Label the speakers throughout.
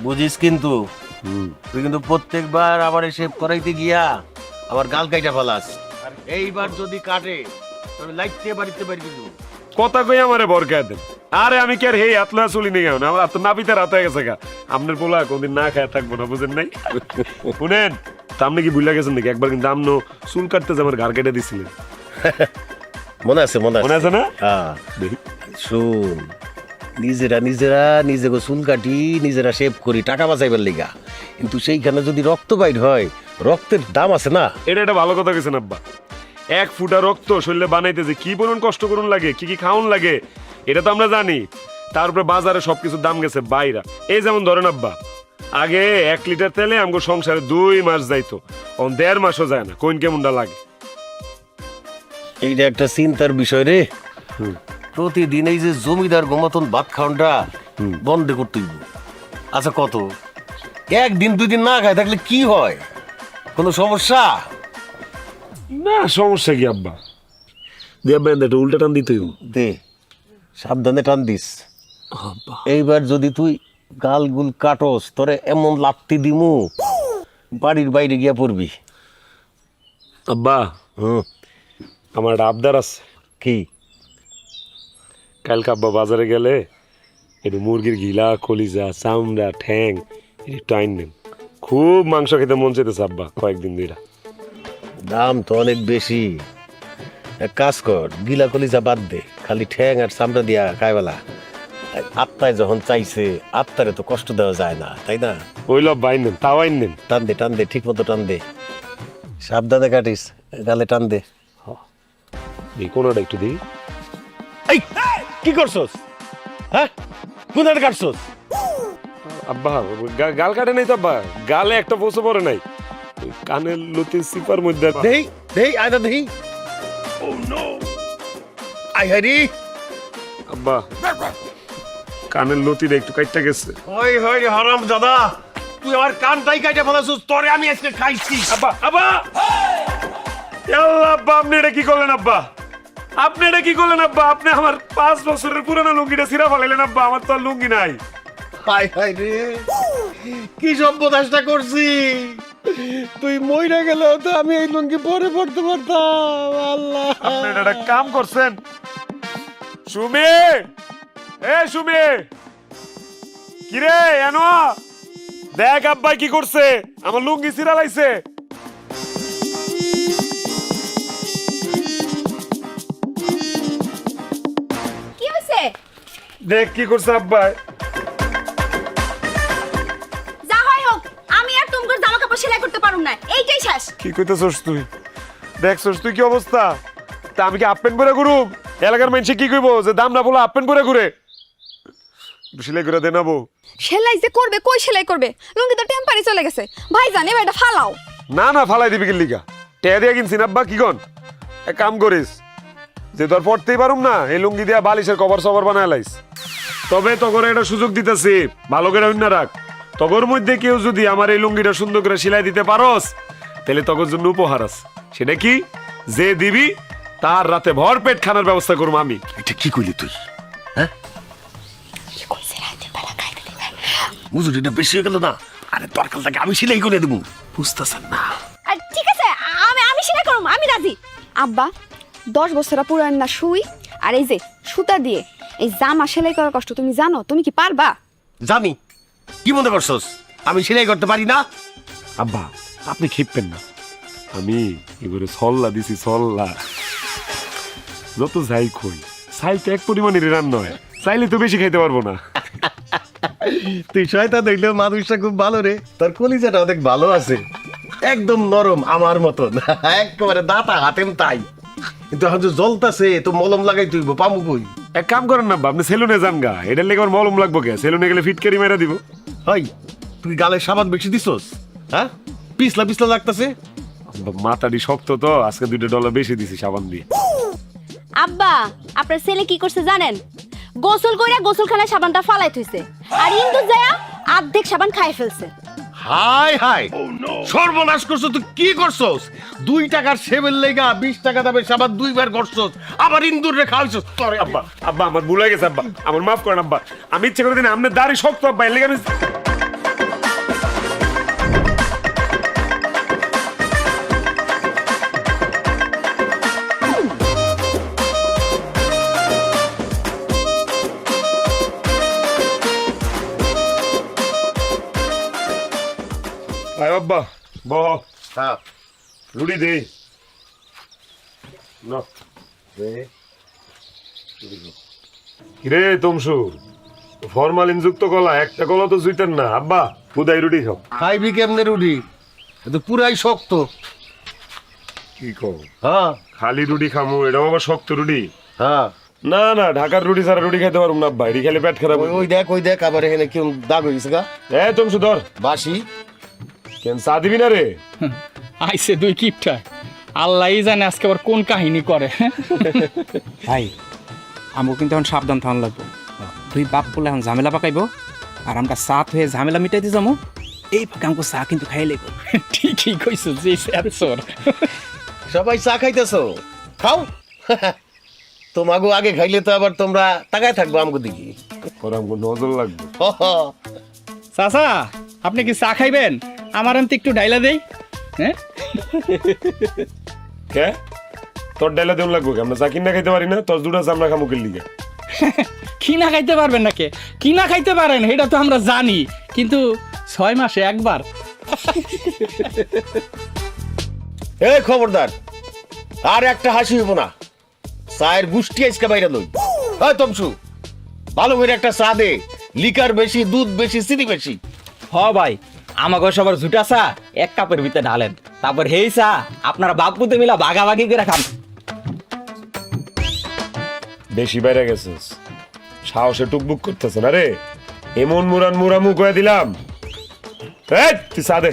Speaker 1: বুঝিস কিন্তু তুই কিন্তু প্রত্যেকবার আবার শেভ করাইতে গিয়া আবার গাল কাইটা ফেলাস। আর এইবার যদি কাটে আমি লাইটতে বাড়িতে বাড়ি দিব।
Speaker 2: কথা কই আমারে বরকা দেন। আরে আমি কি আর হেই আতলা চলি নি কেন? আমার তো নাপিতে রাত হয়ে গেছে গা। আপনার পোলা কোনদিন না খায় থাকবো না, বুঝেন নাই? শুনেন, তা আপনি কি ভুলে গেছেন নাকি? একবার কিন্তু আমনো চুল কাটতে যে আমার ঘাড় কেটে দিছিলেন,
Speaker 1: মনে আছে? মনে
Speaker 2: মনে আছে না?
Speaker 1: হ্যাঁ, শুন, নিজেরা নিজেকে চুল কাটি, নিজেরা শেভ করি টাকা বাঁচাইবার লিগা, কিন্তু সেইখানে যদি রক্ত বাইর হয়, রক্তের দাম আছে না।
Speaker 2: এটা একটা ভালো কথা কইছেন আব্বা। এক ফুটা রক্ত শরীরে বানাইতে যে কি পরিমাণ কষ্ট করুন লাগে, কি কি খাওয়ান লাগে, এটা তো আমরা জানি। তারপরে বাজারে সবকিছুর দাম গেছে বাইরা। এই যেমন ধরেন আব্বা, আগে 1 লিটার তেলে আমগো সংসারে 2 মাস যাইতো, এখন 1.5 মাসও যায় না। কোন কেমনটা লাগে?
Speaker 1: এইটা একটা চিন্তার বিষয় রে। প্রতিদিন এই যে জমিদার মতন ভাত খাওয়ানটা বন্ধ করতে হইব। আচ্ছা, কত একদিন 2 দিন না খায় থাকলে কি হয়? কোনো সমস্যা?
Speaker 2: না, সমস্যা কি আব্বা? দিয়ে আব্বা এটা উল্টা টান দিতেই
Speaker 1: দে, সাবধানে টান দিস। এইবার যদি তুই গালগুল কাটস, তোরে এমন লাত্তি দিমু বাড়ির বাইরে গিয়া পড়বি।
Speaker 2: আব্বা, আমার একটা আবদার আছে।
Speaker 1: কি?
Speaker 2: কালকে আব্বা বাজারে গেলে একটু মুরগির গিলা, কলিজা, চামড়া, ঠ্যাং একটু আইন নেন। খুব মাংস খেতে মন চাইতেছে আব্বা কয়েকদিন ধরে।
Speaker 1: দাম তো অনেক বেশি। এক কাজ কর, গিলা কলিজা বাদ দে, খালি ঠ্যাং আর চামড়া দিয়া খাইবেলা। আত্মায় যখন চাইছে, আত্মারে তো কষ্ট দেওয়া যায় না, তাই না?
Speaker 2: ওইল আব্বা আইন নেন, তাও আইন নেন।
Speaker 1: টান দে ঠিক মতো টান দে, সাবধানে কাটিস, গালে টান দে।
Speaker 2: এই কোনটা একটু দিই।
Speaker 1: এই কি করছস? হ্যাঁ, কোনটা কাটছস?
Speaker 2: আব্বা গাল কাটে নাই তো আব্বা, গালে একটা বসে পড়ে নাই, কানের লতি সিপার মধ্যে।
Speaker 1: দেই আয়দা দেই। ও নো, আই হারি
Speaker 2: আব্বা কানের লতিটা একটু কাটটা গেছে।
Speaker 1: ওই হই হারাম দাদা, তুই আমার কানটাই কাটে ফেলাছস, তোরে আমি আজকে খাইছি।
Speaker 2: আব্বা আব্বা, আল্লাহ আব্বা, আপনি এটা কি করলেন আব্বা? আপনি এটা কি করলেন আব্বা? আপনি আমার 5 বছরের পুরানো লুঙ্গিটা ছিঁড়া ফেলাইলেন আব্বা। আমার তো আর লুঙ্গি নাই।
Speaker 1: হাই হাই রে, কি সর্বনাশটা করছি! তুই মইরা গেলেও তো আমি এই লুঙ্গি পরে পড়তে পারতাম। আল্লাহ,
Speaker 2: আপনি এটা একটা কাম করছেন। সুমি, এ সুমি, কিরে এনো দেখ আব্বাই কি করছে, আমার লুঙ্গি ছিঁড়া লাইছে।
Speaker 3: কি হইছে?
Speaker 2: দেখ কি করছে আব্বাই।
Speaker 3: যা হয় হোক, আমি আর তোমার জামা কাপড় সেলাই করতে পারুম না, এইটাই শেষ।
Speaker 2: কি কইতেছস তুই? দেখছস তুই কি অবস্থা? তা আমি কি হাফ প্যান্ট পরে ঘুরুম? এলাকার মানুষ কি কইবো যে দাম না বলে হাফ প্যান্ট পরে ঘুরে? সেলাই করে দেনাবো।
Speaker 3: সেলাই যে করবে, কই সেলাই করবে? লুঙ্গি তো টেম্পারি চলে গেছে। ভাইজান, এবার এটা ফালাও।
Speaker 2: না না, ফালাই দিবি কি লিগা? টেয়া দিয়া কিনছি না আব্বা, কি কন? এক কাম করিস, যে তোর পড়তেই পারুম না, এই লুঙ্গি দিয়া বালিশের কভার সভার বানায় লাইস। তবে তখন একটা সুযোগ দিতেছি, ভালো করে অন্য রাখ। তগর মধ্যে কেউ যদি আমার এই লুঙ্গিটা সুন্দর করে সেলাই দিতে পারস, তাহলে তগর জন্য উপহার আছে। সেটা কি? যে দিবি তার রাতে ভর পেট খানার ব্যবস্থা করবো আমি।
Speaker 1: এটা কি কইলি তুই? হ্যাঁ, মজুরিটা বেশি হয়ে গেল না? আরে দরকার থাকে আমি সেলাই করে দেবো, বুঝতেছেন না?
Speaker 3: আর ঠিক আছে, আমি সেলাই করব, আমি রাজি। আব্বা, 10 বছর পুরান না সুই আর এই যে সুতা দিয়ে এই জামা সেলাই করার কষ্ট তুমি জানো? তুমি কি পারবা?
Speaker 1: জানি। কি মনে করছস আমি সেলাই করতে পারি না?
Speaker 2: আব্বা আপনি খেপবেন না, আমি এবারে সল্লা দিছি, সল্লা। যত যাই কই, চাই তো এক পরিমাণের রান্না হয়, চাইলে তো বেশি খাইতে পারবো না।
Speaker 1: তুই শয়তান দেখলেও মানুষটা খুব ভালো রে, তোর কলিজাটা অনেক ভালো আছে, একদম নরম আমার মতন, একেবারে দাঁতা হাতেম তাই। কিন্তু এখন যে জ্বলতাছে তো মলম লাগাই তুইব, পামু কই?
Speaker 2: এক কাম করেন না আব্বা, আপনি সেলুনে যান গা, এটার লেগে আমার মলম লাগবো কে? সেলুনে গেলে ফিটকারি মেরা দিব।
Speaker 1: হয়, তুই গালে সাবান বেশি দিছস? হ্যাঁ, পিছলা পিছলা লাগতাছে।
Speaker 2: মাথাটি শক্ত তো, আজকে $2 বেশি দিছি সাবান দিয়ে।
Speaker 3: আব্বা, আপনার ছেলে কি করছে জানেন? গোসল কইরা গোসলখানায় সাবানটা ফালাই থইছে, আর ইন্দু যায়া অর্ধেক সাবান খাই ফেলছে।
Speaker 1: হাই হাই, সর্বনাশ করছো তুই! কি করছস? 2 টাকার সেবের লেগা 20 টাকা দামের সাবান 2 বার করছস, আবার ইন্দুর রে খাওয়াইছস। তোরে
Speaker 2: আব্বা আব্বা আমার ভুল হয়ে গেছে আব্বা, আমার মাফ করেন আব্বা। আমি ইচ্ছে করে দিন, আপনার দাড়ি শক্ত আব্বা, এর লেগে আমি আব্বা বহ
Speaker 1: হ্যাঁ
Speaker 2: রুটি দে না কিরে তমসু ফরমালিন যুক্ত কলা একটা কলা তো জুইতেন না আব্বা বুদাই রুটি খাও
Speaker 1: খাইবি কেমনে রুটি এ তো পুরাই শক্ত।
Speaker 2: কি কও
Speaker 1: হ্যাঁ
Speaker 2: খালি রুটি খামু এটা আবার শক্ত রুটি
Speaker 1: হ্যাঁ
Speaker 2: না না ঢাকার রুটি ছাড়া রুটি খাইতে পারবো না আব্বা এটি খেলে পেট খারাপ
Speaker 1: ওই ওই দেখ আবার এখানে কেমন দাগ হয়েছে গা
Speaker 2: হ্যাঁ তমসু ধর
Speaker 1: বাসি।
Speaker 2: কেন চা দিবি না রে
Speaker 4: আইসে দুই কিপটা আল্লাহই জানে আজকে আবার কোন কাহিনী করে।
Speaker 5: ভাই আমও কিন্তু এখন সাবধান থাকুন লাগবো। দুই বাপ বলে এখন ঝামেলা পাকাইবো আর আমরা সাথ হয়ে ঝামেলা মিটাইতে যাবো। এই ফাঁকে আমাকে চা কিন্তু খাই লাগবো।
Speaker 4: ঠিকই কইছো যে স্যার
Speaker 1: সবাই চা খাইতেছো খাও তোমাগো আগে খাইলে তো আবার তোমরা তাকায় থাকবো আমগো দিকে।
Speaker 2: ওর আমাকে নজর লাগবে
Speaker 4: চাচা আপনি কি চা খাইবেন? আমার আনতে একটু ডাইলা দেই। হ্যাঁ
Speaker 2: কে তোর ডাইলা দেউন লাগবো আমরা চা কিনা খাইতে পারি না তোর দুটা চামড়া খামুকের লিগে
Speaker 4: কিনা খাইতে পারবেন নাকি? কিনা খাইতে পারেন এটা তো আমরা জানি, কিন্তু 6 মাসে একবার।
Speaker 1: এই খবরদার আর একটা হাসি হইব না, চায়ের গুষ্টি আজকে বাইরে লই। এই তমসু ভালো করে একটা চা দে, লিকার বেশি দুধ বেশি চিনি বেশি।
Speaker 6: হ ভাই আমাকে সবার জুটা চা এক কাপের ভিতরে ঢালেন, তারপর হেই চা আপনারা বাপুতে মিলা ভাগাভাগি করে খান।
Speaker 2: বেশি বাইরে গেছিস সাহসে টুকবুক করতেছে না রে, এমন মুরান মুরামু কয়ে দিলাম। এই তুই চা দে।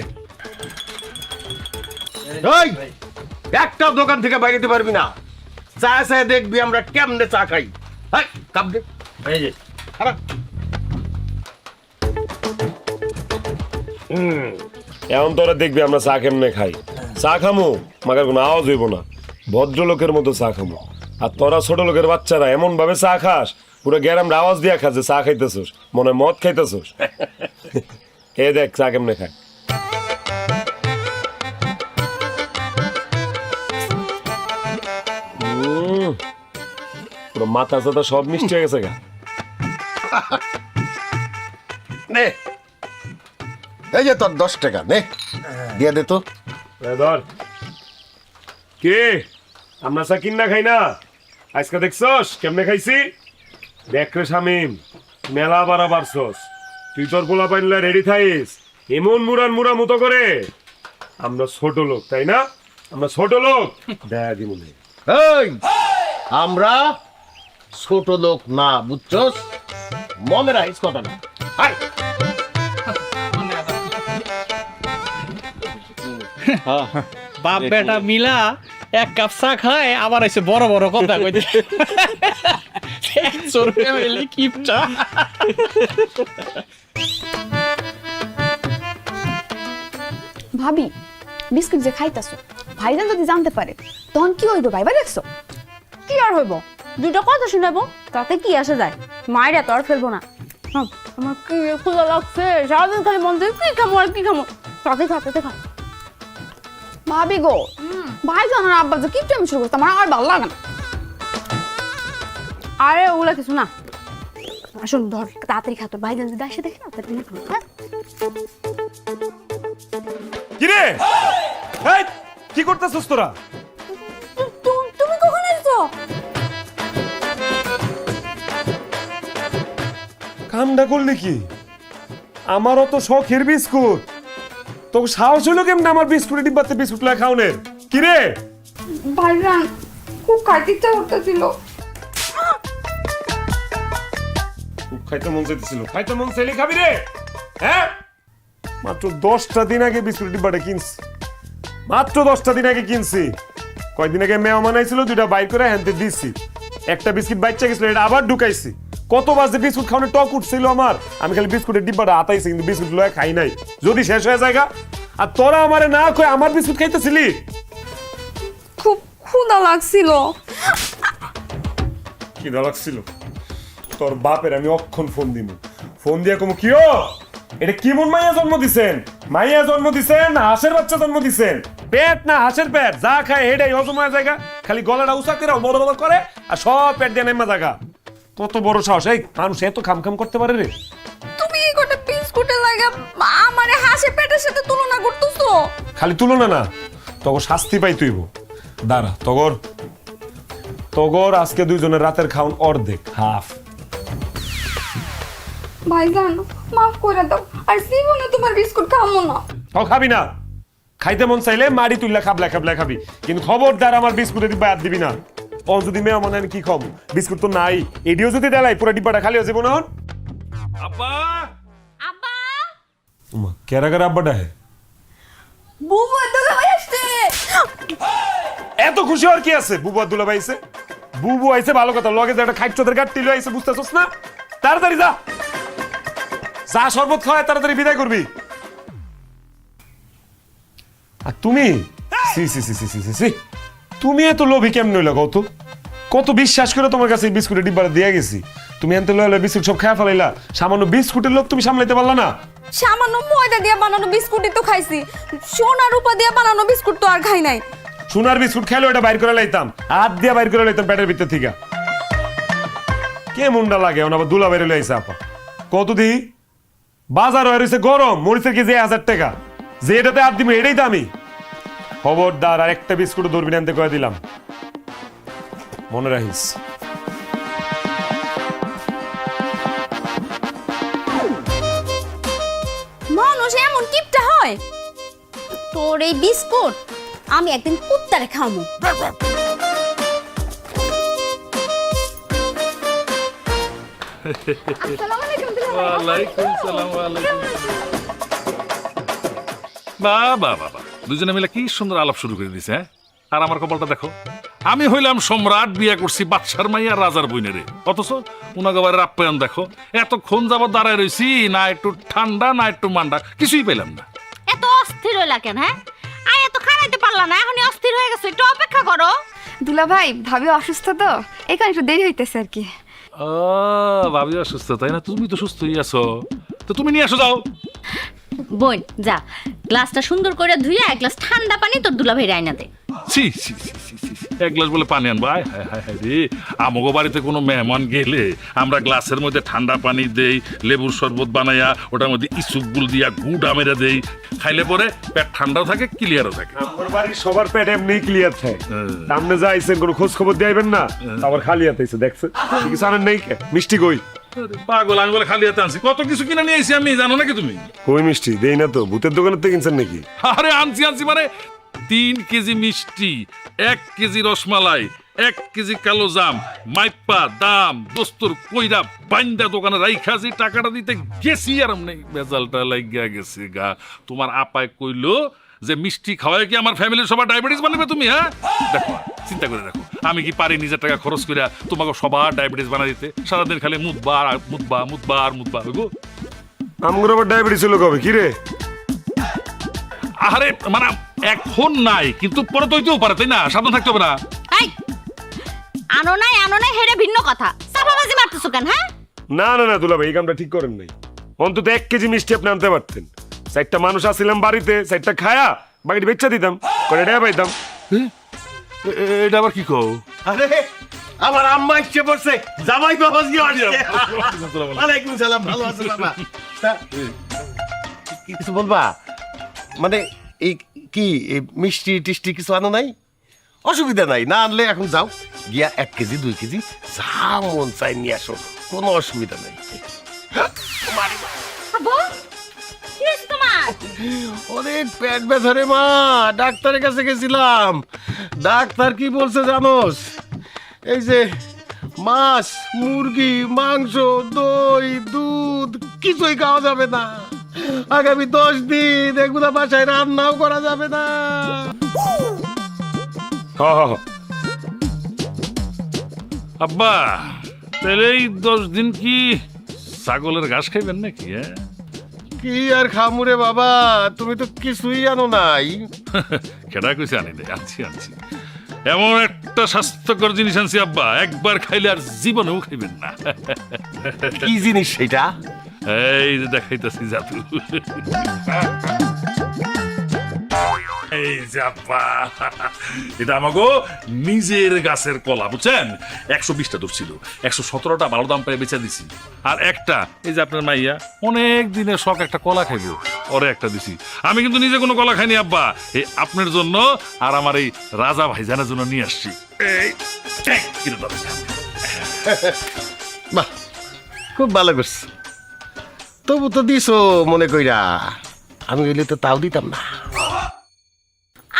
Speaker 1: এই একটা দোকান থেকে বাইরে যেতে পারবি না, চা চা দেখবি আমরা কেমনে চা খাই। এই কাপ দে, এই যে খারাপ।
Speaker 2: এখন তোরা দেখবি আমরা চা কেমনে খাই। চা খামু মাগার কোনো আওয়াজ হইব না, ভদ্রলোকের মতো চা খামু। আর তোরা ছোট লোকের বাচ্চারা এমন ভাবে চা খাস পুরো গ্যারামটা আওয়াজ দিয়া খাস যে চা খাইতেছোস, মনে হয় মদ খাইতেছোস। এ দেখ চা কেমনে খায়। পুরো মাথা চাথা সব মিষ্টি হয়ে গেছে গা।
Speaker 1: নে এই যে তোর 10 টাকা নে দিয়ে দে তো।
Speaker 2: ধর কে আমরা চা কিনা খাই না, আজকে দেখছস কেমনে খাইছি। দেখ রে শামিম মেলা বাড়া বাড়ছস, তুই তোর পোলা পাইলে রেডি থাইস এমন মুরান মুরা মতো করে। আমরা ছোট লোক তাই না, আমরা ছোট লোক দেয় মনে।
Speaker 1: এই আমরা ছোট লোক না বুঝছস, মনে রাখিস কথাটা। হাই
Speaker 4: বাপ বেটা মিলা এক কাপ চা খায় আবার এসে বড় বড় কথা কইতে। 100 রুপিয়া মিলে কিপটা।
Speaker 3: ভাবি বিস্কুট যে খাইতাছো ভাইজান যদি জানতে পারে তখন কি হইব ভাইবা দেখছো?
Speaker 7: কি আর হইব, দুটো কথা শুনাবো তাতে কি আসে যায়, মায়েরা তো আর ফেলবো না। আমার কি ক্ষুধা লাগছে, সারাদিন খালি মন চাই কি খামো আর কি খামো, তাতে খা।
Speaker 3: ভাবি গো ভাইজান আর আব্বা যে কিপটা আমি শুরু করতে আমার আর ভালো লাগে না।
Speaker 7: আরে ওগুলা কিছু না, আসুন ধর তাড়াতাড়ি খা, তোর ভাইজান যদি আসে দেখে না তাড়াতাড়ি খা, হ্যাঁ?
Speaker 2: কিরে এই কি করতেছস তোরা?
Speaker 7: তুমি কখন এসছো?
Speaker 2: কামটা করলি কি? আমারও তো শখের বিস্কুট, তো সাহস হইলো কেমন আমার বিস্কুটের ডিব্বাতে বিস্কুট লা খাওনের? কিরে
Speaker 3: ভাইজান খুব খাইতে ইচ্ছা করতেছিল।
Speaker 2: খাইতে মন চাইতেছিল, খাইতে মন চাইলে খাবি রে। হ্যাঁ মাত্র 10টা দিন আগে বিস্কুট ডিব্বাটা কিনছি, মাত্র 10টা দিন আগে কিনছি। কয়দিন আগে মেহমান আইছিল, 2টা বাইর করে হ্যান্তে দিচ্ছি। একটা বিস্কুট বাইচা গেছিল, এটা আবার ঢুকাইছি। কত বাজে বিস্কুট খাওয়ানোর টক উঠছিল আমার, আমি খালি বিস্কুটের ডিব্বাটা হাতাইছি কিন্তু বিস্কুট লয়ে খাই নাই, যদি শেষ হয়ে যায়। আর তোরা আমারে না কই আমার বিস্কুট খাইতেছিলি।
Speaker 3: খুব ক্ষুধা লাগছিল।
Speaker 2: কি লাগছিল তোর বাপের? আমি অক্ষণ ফোন দিব, ফোন দিয়ে কমু কি ও এটা কেমন মাইয়া জন্ম দিছেন? মাইয়া জন্ম দিছেন না হাঁসের বাচ্চা জন্ম দিছেন? পেট না হাঁসের পেট, যা খায় হেডাই হজম হয়ে জায়গা, খালি গলাটা উঁচা করে বড় বড় করে আর সব পেট দিয়ে নেমা জায়গা। কত বড় সাহস! এই মানুষ এত খাম খাম করতে পারে রে?
Speaker 3: তুমি এই গোটা বিস্কুটে লাগা আমারে হাসে পেটের সাথে তুলনা করতেছো?
Speaker 2: খালি তুলনা না, তগর শাস্তি পাই তুইব। দাঁড়া, তগর আজকে দুইজনের রাতের খাওন অর্ধেক, হাফ।
Speaker 3: ভাইজান মাফ করে দাও, আর জীবনে তোমার বিস্কুট খাবো না।
Speaker 2: ও খাবি না, খাইতে মন চাইলে মারি তুললা খাবলা খাবি, কিন্তু খবরদার আমার বিস্কুটের ডিব্বা হাত দিবি না। ও যদি মেয়ে মনে হয় কি খাবো, বিস্কুট তো নাই, এডিও যদি দেলাই পুরো ডিব্বাটা খালি হয়ে যাবো না।
Speaker 1: আব্বা
Speaker 7: আব্বা
Speaker 2: কেরা কেরা আব্বাটা হে?
Speaker 3: বুবু দুলা ভাই আসছে।
Speaker 2: এত খুশি হওয়ার কি আছে? বুবু আর দুলা ভাইছে, বুবু আইছে ভালো কথা, লগে যে একটা খাইচদের গাট টিলো আইছে, বুঝতেছস না? তাড়াতাড়ি যা, যা শরবত খাওয়ায় তাড়াতাড়ি বিদায় করবি। আর তুমি সি সি সি সি সি সি তুমি এত লোভী কেমন হইলা কত? কত বিশ্বাস করে তোমার কাছে এই বিস্কুটের ডিব্বাটা দিয়ে গেছি, তুমি এনতে লইলে বিস্কুট সব খাওয়া ফেলাইলা। সামান্য বিস্কুটের লোভ তুমি সামলাইতে পারলা না?
Speaker 3: সামান্য ময়দা দিয়ে বানানো বিস্কুটই তো খাইছি, সোনা রূপা দিয়ে বানানো বিস্কুট তো আর খাই নাই।
Speaker 2: সোনার বিস্কুট খেলে ওটা বাইর করে লাইতাম, হাত দিয়ে বাইর করে লাইতাম পেটের ভিতর থেকে। কে মুন্ডা লাগে আবার দুলা বাইরে লাইছে আপা। কত দি বাজার হয়ে রয়েছে গরম, মরিচের কেজি 1000 টাকা, যে এটাতে হাত দিবি এটাই দামি। খবরদার আর একটা বিস্কুট ধরবি না, আনতে কয়ে দিলাম, মনে রাখিস।
Speaker 7: মানুষ এমন কিপটা হয়? তোর এই বিস্কুট আমি একদিন কুত্তারে খামু।
Speaker 3: আসসালামু আলাইকুম দুলা ভাই।
Speaker 8: ওয়ালাইকুম সালাম, ওয়ালাইকুম বাবা বাবা, দুজনে মিলে কি সুন্দর আলাপ শুরু করে দিছে। হ্যাঁ, আর আমার কপালটা দেখো, আমি হইলাম সম্রাট, বিয়ে করছি বাদশার মাইয়া রাজার বইনেরে, অথচ উনাগবারের আপ্যায়ন দেখো। এতক্ষণ যাবত দাঁড়ায় রইছি, না একটু ঠান্ডা না একটু মান্ডা, কিছুই পেলাম না।
Speaker 7: এত অস্থির হইলা কেন? হ্যাঁ, আই এত খাইতে পারলা না, এখনই অস্থির হয়ে গেছে, একটু অপেক্ষা করো।
Speaker 3: দুলা ভাই ভাবি অসুস্থ তো, এই কারণে একটু দেরি হইতেছে আর কি।
Speaker 8: ও ভাবি অসুস্থ, তাই না? তুমি তো সুস্থই আছো, তো তুমি নিয়ে আসো যাও।
Speaker 7: বোন যা, গ্লাসটা সুন্দর করে ধুইয়া এক গ্লাস ঠান্ডা পানি তোর দুলাভাই রাইনা দে।
Speaker 8: ছি ছি ছি ছি ছি, এক গ্লাস বলে পানি আনবো? হায় হায় হায় হায় রে, আমগো বাড়িতে কোনো মেহমান গেলে আমরা গ্লাসের মধ্যে ঠান্ডা পানি দেই, লেবুর শরবত বানাইয়া ওটার মধ্যে ইসুকগুল দিয়া গুড় আমেরা দেই, খাইলে পরে পেট ঠান্ডাও থাকে, ক্লিয়ারও থাকে।
Speaker 2: আমার বাড়ির সবার পেট এমনি ক্লিয়ার থাকে, সামনে যা আইছেন কোনো খোঁজ খবর দিবেন না, আবার খালি হাতে আইছে দেখছেন, কিছু আনেন নাই কে? মিষ্টি কই?
Speaker 8: পাগল, আমি বলে খালি হাতে আনছি? কত কিছু কিনে নিয়ে এসেছি আমি, জানো নাকি তুমি?
Speaker 2: কই মিষ্টি দেই না তো, ভূতের দোকানের থেকে কিনছেন নাকি?
Speaker 8: আরে আনছি মানে 3 কেজি মিষ্টি, 1 কেজি রসমালাই, 1 কেজি কালো জাম, মাইপা দাম দোস্তর কইরা বাইন্দা দোকানে রাইখা যে টাকাটা দিতে গেছি, আর নেই বেজালটা লাগিয়া গেছে গা। তোমার আপায় কইলো যে মিষ্টি খাওয়ায় কি আমার ফ্যামিলির সবার ডায়াবেটিস বানাবে তুমি? হ্যাঁ, দেখো চিন্তা করে দেখো, আমি কি পারি নিজের টাকা খরচ করে তোমাকে সবার ডায়াবেটিস বানা দিতে? সারাদিন খালি মুদবা আর মুদবা মুদবা আর মুদবা গো।
Speaker 2: আমগুলো আবার ডায়াবেটিস হলো কবে? কি রে?
Speaker 8: আরে মানে এখন নাই, কিন্তু পরে তো হইতেও পারে, তাই না? সাবধান থাকতে হবে না?
Speaker 7: এই আনো নাই হেরে ভিন্ন কথা, চাপাবাজি মারতেছো কেন? হ্যাঁ,
Speaker 2: না না না দুলা ভাই, এই কামটা ঠিক করেন নাই। অন্তত 1 কেজি মিষ্টি আপনি আনতে পারতেন। 4টা মানুষ আসছিলাম বাড়িতে, 4টা খায়া বাকিটা বেচা দিতাম, করে টাকা পাইতাম।
Speaker 8: এটা আবার কি কও?
Speaker 1: আরে আমার আম্মা ইচ্ছে পড়ছে, জামাই বাবা জি আসছে। ওয়ালাইকুম সালাম, ভালো আছো বাবা? কিছু বলবা? মানে এই কি এই মিষ্টি টিষ্টি কিছু আনো নাই? অসুবিধা নাই, না আনলে এখন যাও গিয়া 1 কেজি 2 কেজি যা মন চাই নিয়ে আসো, কোনো অসুবিধা নাই।
Speaker 7: আব্বা কি হইছে তোমার?
Speaker 1: অনেক পেট ব্যথা রে মা, ডাক্তারের কাছে গেছিলাম। ডাক্তার কি বলছে জানোস? এই যে মাছ, মুরগি, মাংস, দই, দুধ কিছুই খাওয়া যাবে না। আগামী 10 দিন এগুলা বাসায় রান্নাও করা যাবে না।
Speaker 8: আব্বা তাহলে এই 10 দিন কি ছাগলের ঘাস খাইবেন নাকি? হ্যাঁ,
Speaker 1: কি আর খামুরে বাবা, তুমি তো কিছুই আনো নাই।
Speaker 8: কেডা কইছে আনি দেয়? আনছি আনছি, এমন একটা স্বাস্থ্যকর জিনিস আনছি আব্বা, একবার খাইলে আর জীবনেও খাইবেন না।
Speaker 1: কি জিনিস সেটা?
Speaker 8: এই যে দেখাইতেছি জাদু। এই যে আব্বা, এটা আমাকে নিজের গাছের কলা, বুঝছেন? 120টা ধরছিল, 117টা ভালো দাম পেয়ে বেচে দিছি। আর একটা এই যে আপনার মাইয়া অনেক দিনের শখ একটা কলা খাইব, ওরে একটা দিছি। আমি কিন্তু নিজে কোনো কলা খাইনি আব্বা, এই আপনার জন্য আর আমার এই রাজা ভাইজানের জন্য নিয়ে আসছি। এই কিনে দাও।
Speaker 1: বাহ, খুব ভালো করছ। তবু তো দিছো মনে কইরা, আমি হইলে তো তাও দিতাম না।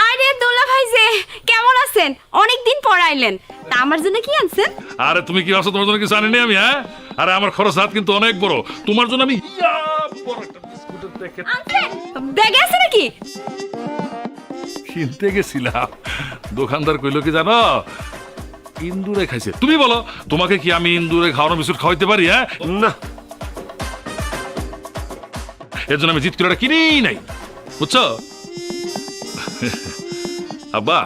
Speaker 3: আরে দোলা ভাই যে কেমন আছেন? অনেকদিন পর আইলেন, তা আমার জন্য কি আনছেন?
Speaker 8: আরে তুমি কি আছো? তোমার জন্য কিছু আনিনি আমি, হ্যাঁ? আরে আমার খরচ হাত কিন্তু অনেক বড়, তোমার জন্য আমি বড় একটা বিস্কুটের প্যাকেট
Speaker 3: আনছেন? ব্যাগে আছে নাকি?
Speaker 8: কিনতে গেছিলাম, দোকানদার কইলো কি জানো, ইন্দুরে খাইছে। তুমি বলো, তোমাকে কি আমি ইন্দুরে খাওয়ানো বিস্কুট খাওয়াইতে পারি? হ্যাঁ
Speaker 2: না,
Speaker 8: এর জন্য আমি জিত করে কিনি নাই, বুঝছো আব্বা?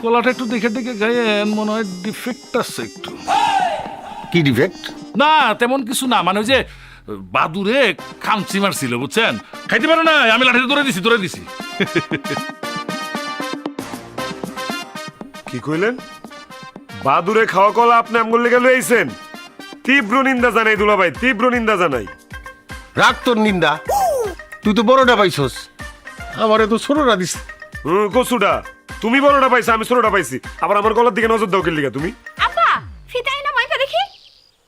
Speaker 8: কলাটা একটু দেখে দেখে গায়েন, মনে হয় ডিফেক্ট আছে একটু।
Speaker 1: কি ডিফেক্ট?
Speaker 8: না তেমন কিছু না, মানে ওই যে বাদুরে খামচি মারছিল, বুঝছেন? খাইতে পারে না, আমি লাঠিতে ধরে দিছি।
Speaker 2: কি কইলেন? বাদুরে খাওয়া কলা আপনি আমগুল লেগে লইছেন? তীব্র নিন্দা জানাই দুলা ভাই, তীব্র নিন্দা জানাই।
Speaker 1: রাগ তোর নিন্দা, তুই তো বড়টা পাইছস, আমারে তো ছোটটা দিস।
Speaker 2: কচুটা তুমি বড়টা পাইছো, আমি ছোটটা পাইছি। আবার আমার গলার দিকে নজর দাও কেন লিগা তুমি?
Speaker 3: আব্বা ফিতাই না মাইপা দেখি।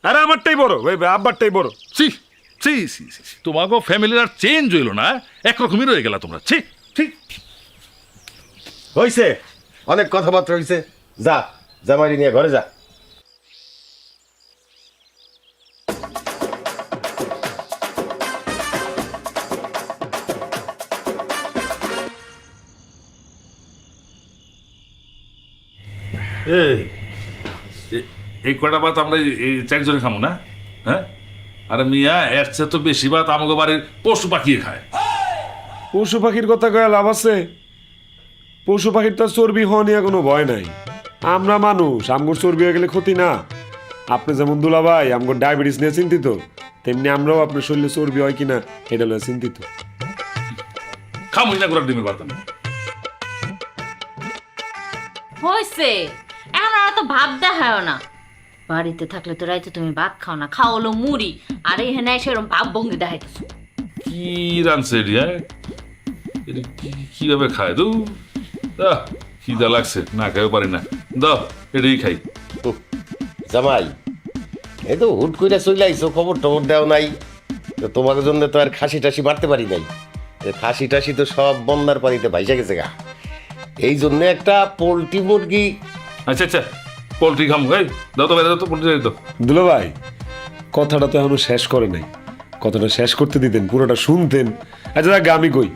Speaker 2: আরে আমারটাই বড়, ওই আব্বারটাই বড়।
Speaker 8: ছি ছি ছি ছি, তোমাকে ফ্যামিলির আর চেঞ্জ হইলো না, একরকমই রয়ে গেলা তোমরা। ছি ঠিক
Speaker 1: হইছে, অনেক কথাবার্তা হইছে, যা জামাইরি নিয়ে ঘরে যা।
Speaker 8: এই কয়টা ভাত আমরা এই চারজনে খামো না? হ্যাঁ, আরে মিয়া এর চেয়ে তো বেশি ভাত আমাকে বাড়ির পশু পাখিয়ে খায়।
Speaker 2: পশু পাখির কথা কয়ে লাভ আছে? পশু পাখির তো চর্বি হওয়া নিয়ে কোনো ভয় নাই। আমরা মানুষ, আমগোর চর্বি হয়ে গেলে ক্ষতি না। আপনি যেমন দুলা ভাই আমগোর ডায়াবেটিস নিয়ে চিন্তিত, তেমনি আমরাও আপনার শরীরে চর্বি হয় কিনা এটা লয়ে চিন্তিত।
Speaker 8: খামুই না করার ডিমের ভাত আমি।
Speaker 9: হয়েছে, এখন আর তো ভাব দেখায় না। বাড়িতে থাকলে তো রাইতে তুমি ভাত খাও না, খাও হলো মুড়ি, আর এখানে সেরকম ভাব ভঙ্গি দেখাইতেছো।
Speaker 8: কি রানছে এটি? হ্যাঁ, এটা কিভাবে খায়? দু খিদা লাগছে, না খাইও পারি না, দাও এটাই খাই।
Speaker 1: জামাই, এই তো হুট কইরা চলে আইছো, খবর টবর দেও নাই, তো তোমার জন্য তো আর খাসি টাসি মারতে পারি নাই। খাসি টাসি তো সব বন্যার পানিতে ভাইসা গেছে গা, এই জন্য একটা পোলট্রি মুরগি।
Speaker 8: আচ্ছা আচ্ছা, পোলট্রি খামো, এই দাও তো বাইরে দাও তো, পোলট্রি দাও।
Speaker 2: দুলা ভাই কথাটা তো এখনো শেষ করে নাই, কথাটা শেষ করতে দিতেন, পুরোটা শুনতেন। আচ্ছা যাক, আমি কই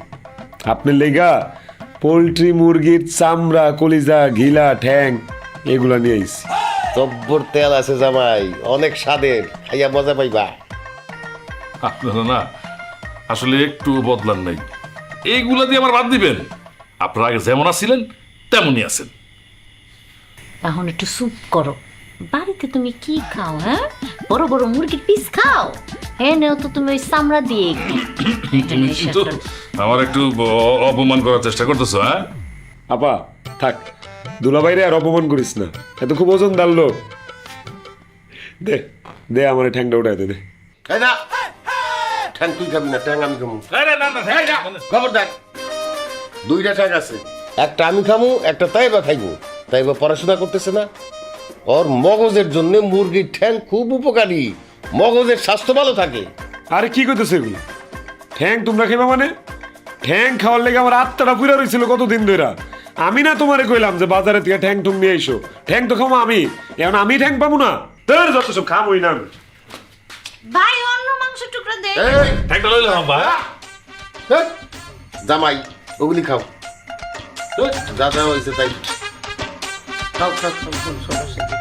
Speaker 2: আপনার লেগা পোলট্রি মুরগির চামড়া, কলিজা, ঘিলা, ঠ্যাং এগুলা নিয়ে আইছি।
Speaker 1: জব্বর তেল আছে জামাই, অনেক স্বাদের, খাইয়া মজা পাইবা।
Speaker 8: আপনারা না আসলে একটু বদলান নাই, এইগুলা দিয়ে আমার বাদ দিবেন। আপনারা আগে যেমন আছিলেন তেমনই আছেন।
Speaker 9: এখন একটু স্যুপ করো। বাড়িতে তুমি কি খাও? হ্যাঁ, বড় বড় মুরগির পিস খাও। হ্যাঁ, নেও তো তুমি ওই চামড়া দিয়ে একটু।
Speaker 8: তুমি কিন্তু আমার একটু অপমান করার চেষ্টা করতেছো। হ্যাঁ
Speaker 2: আপা থাক, দুলা ভাইরে আর অপমান করিস না, এত খুব ওজনদার লোক। দে দে আমার ঠ্যাংটা উঠাই দে।
Speaker 1: এই না, ঠ্যাং তুই খাবি না, ঠ্যাং আমি খাবো। খবরদার, দুইটা ঠ্যাং আছে, একটা আমি খামু, একটা তাইবা খাইবো। তাইবা পড়াশোনা করতেছে না, ওর মগজের জন্য মুরগির ঠ্যাং খুব উপকারী, মগজের স্বাস্থ্য ভালো থাকে।
Speaker 2: আরে কি করতেছে এগুলো? ঠ্যাং তোমরা খাইবা মানে? ঠ্যাং খাওয়ার লেগে আমার আত্মাটা পুরা রয়েছিল কতদিন ধরে। আমি না তোমারে কইলাম যে বাজারে থেকে ঠ্যাং ঠুং নিয়ে আইসো? ঠ্যাং তো খাবো আমি, এখন আমি ঠ্যাং পাবো না? তোর যত সব খাবোই না আমি।
Speaker 9: ভাই অন্য মাংস টুকরা দে।
Speaker 1: এই,
Speaker 8: একটা লইলাম আব্বা।
Speaker 1: এই, জামাই ওগুলি খাও, যা যা হয়েছে তাই খাও খাও খাও, কোনো সমস্যা নেই।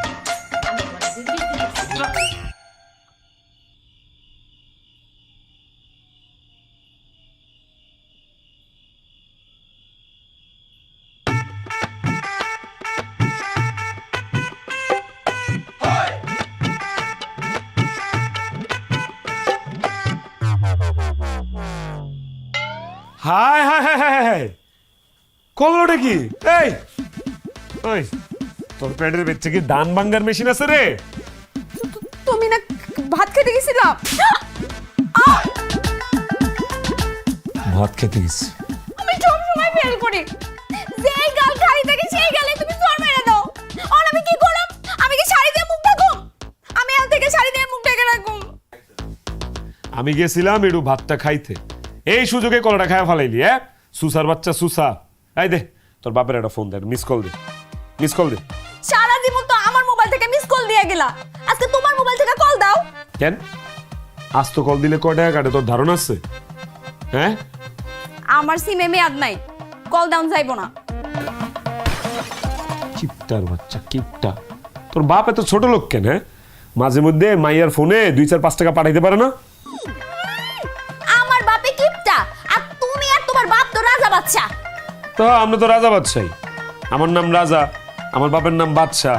Speaker 2: হায় হায় হায় কলটা কি? এই ওই তোর পেটের বেচে কি ধান ভাঙ্গার মেশিন আছে রে?
Speaker 3: তুমি না ভাত খেতে গেছিলা?
Speaker 2: ভাত খেতে গেছি।
Speaker 3: আমি সব সময় ফেল করি, যেই গাল খালি থাকে সেই গালে তুমি জোর মেরে দাও। আর আমি কি করলাম? আমি কি শাড়ি দিয়ে মুখ ঢাকুম? আমি আজ থেকে শাড়ি দিয়ে মুখ ঢেকে রাখুম।
Speaker 2: আমি গেছিলাম একটু ভাতটা খাইতে, এই সুযোগে কলাটা খায়া ফেলাইলি। হ্যাঁ সুসার বাচ্চা সুসা। এই দে তোর বাপের একটা ফোন দে, মিস কল দে, মিস কল দে।
Speaker 3: সারা জীবন তো আমার মোবাইল থেকে মিস কল দিয়ে গেলা, আজকে তোমার মোবাইল থেকে কল দাও।
Speaker 2: কেন আজ তো কল দিলে কয় টাকা কাটে তোর ধারণা আছে? হ্যাঁ
Speaker 3: আমার সিমে মেয়াদ নাই, কল ডাউন যাইবো না।
Speaker 2: কিপটার বাচ্চা কিপটা। তোর বাপ এত ছোট লোক কেন? হ্যাঁ মাঝে মধ্যে মাইয়ার ফোনে 2-4-5 টাকা পাঠাইতে পারে না?
Speaker 3: আমার বাপে কিপটা, আর তুমি আর তোমার বাপ তো রাজা বাচ্চা।
Speaker 2: তো আমরা তো রাজা বাদশাই, আমার নাম রাজা, আমার বাপের নাম বাদশা।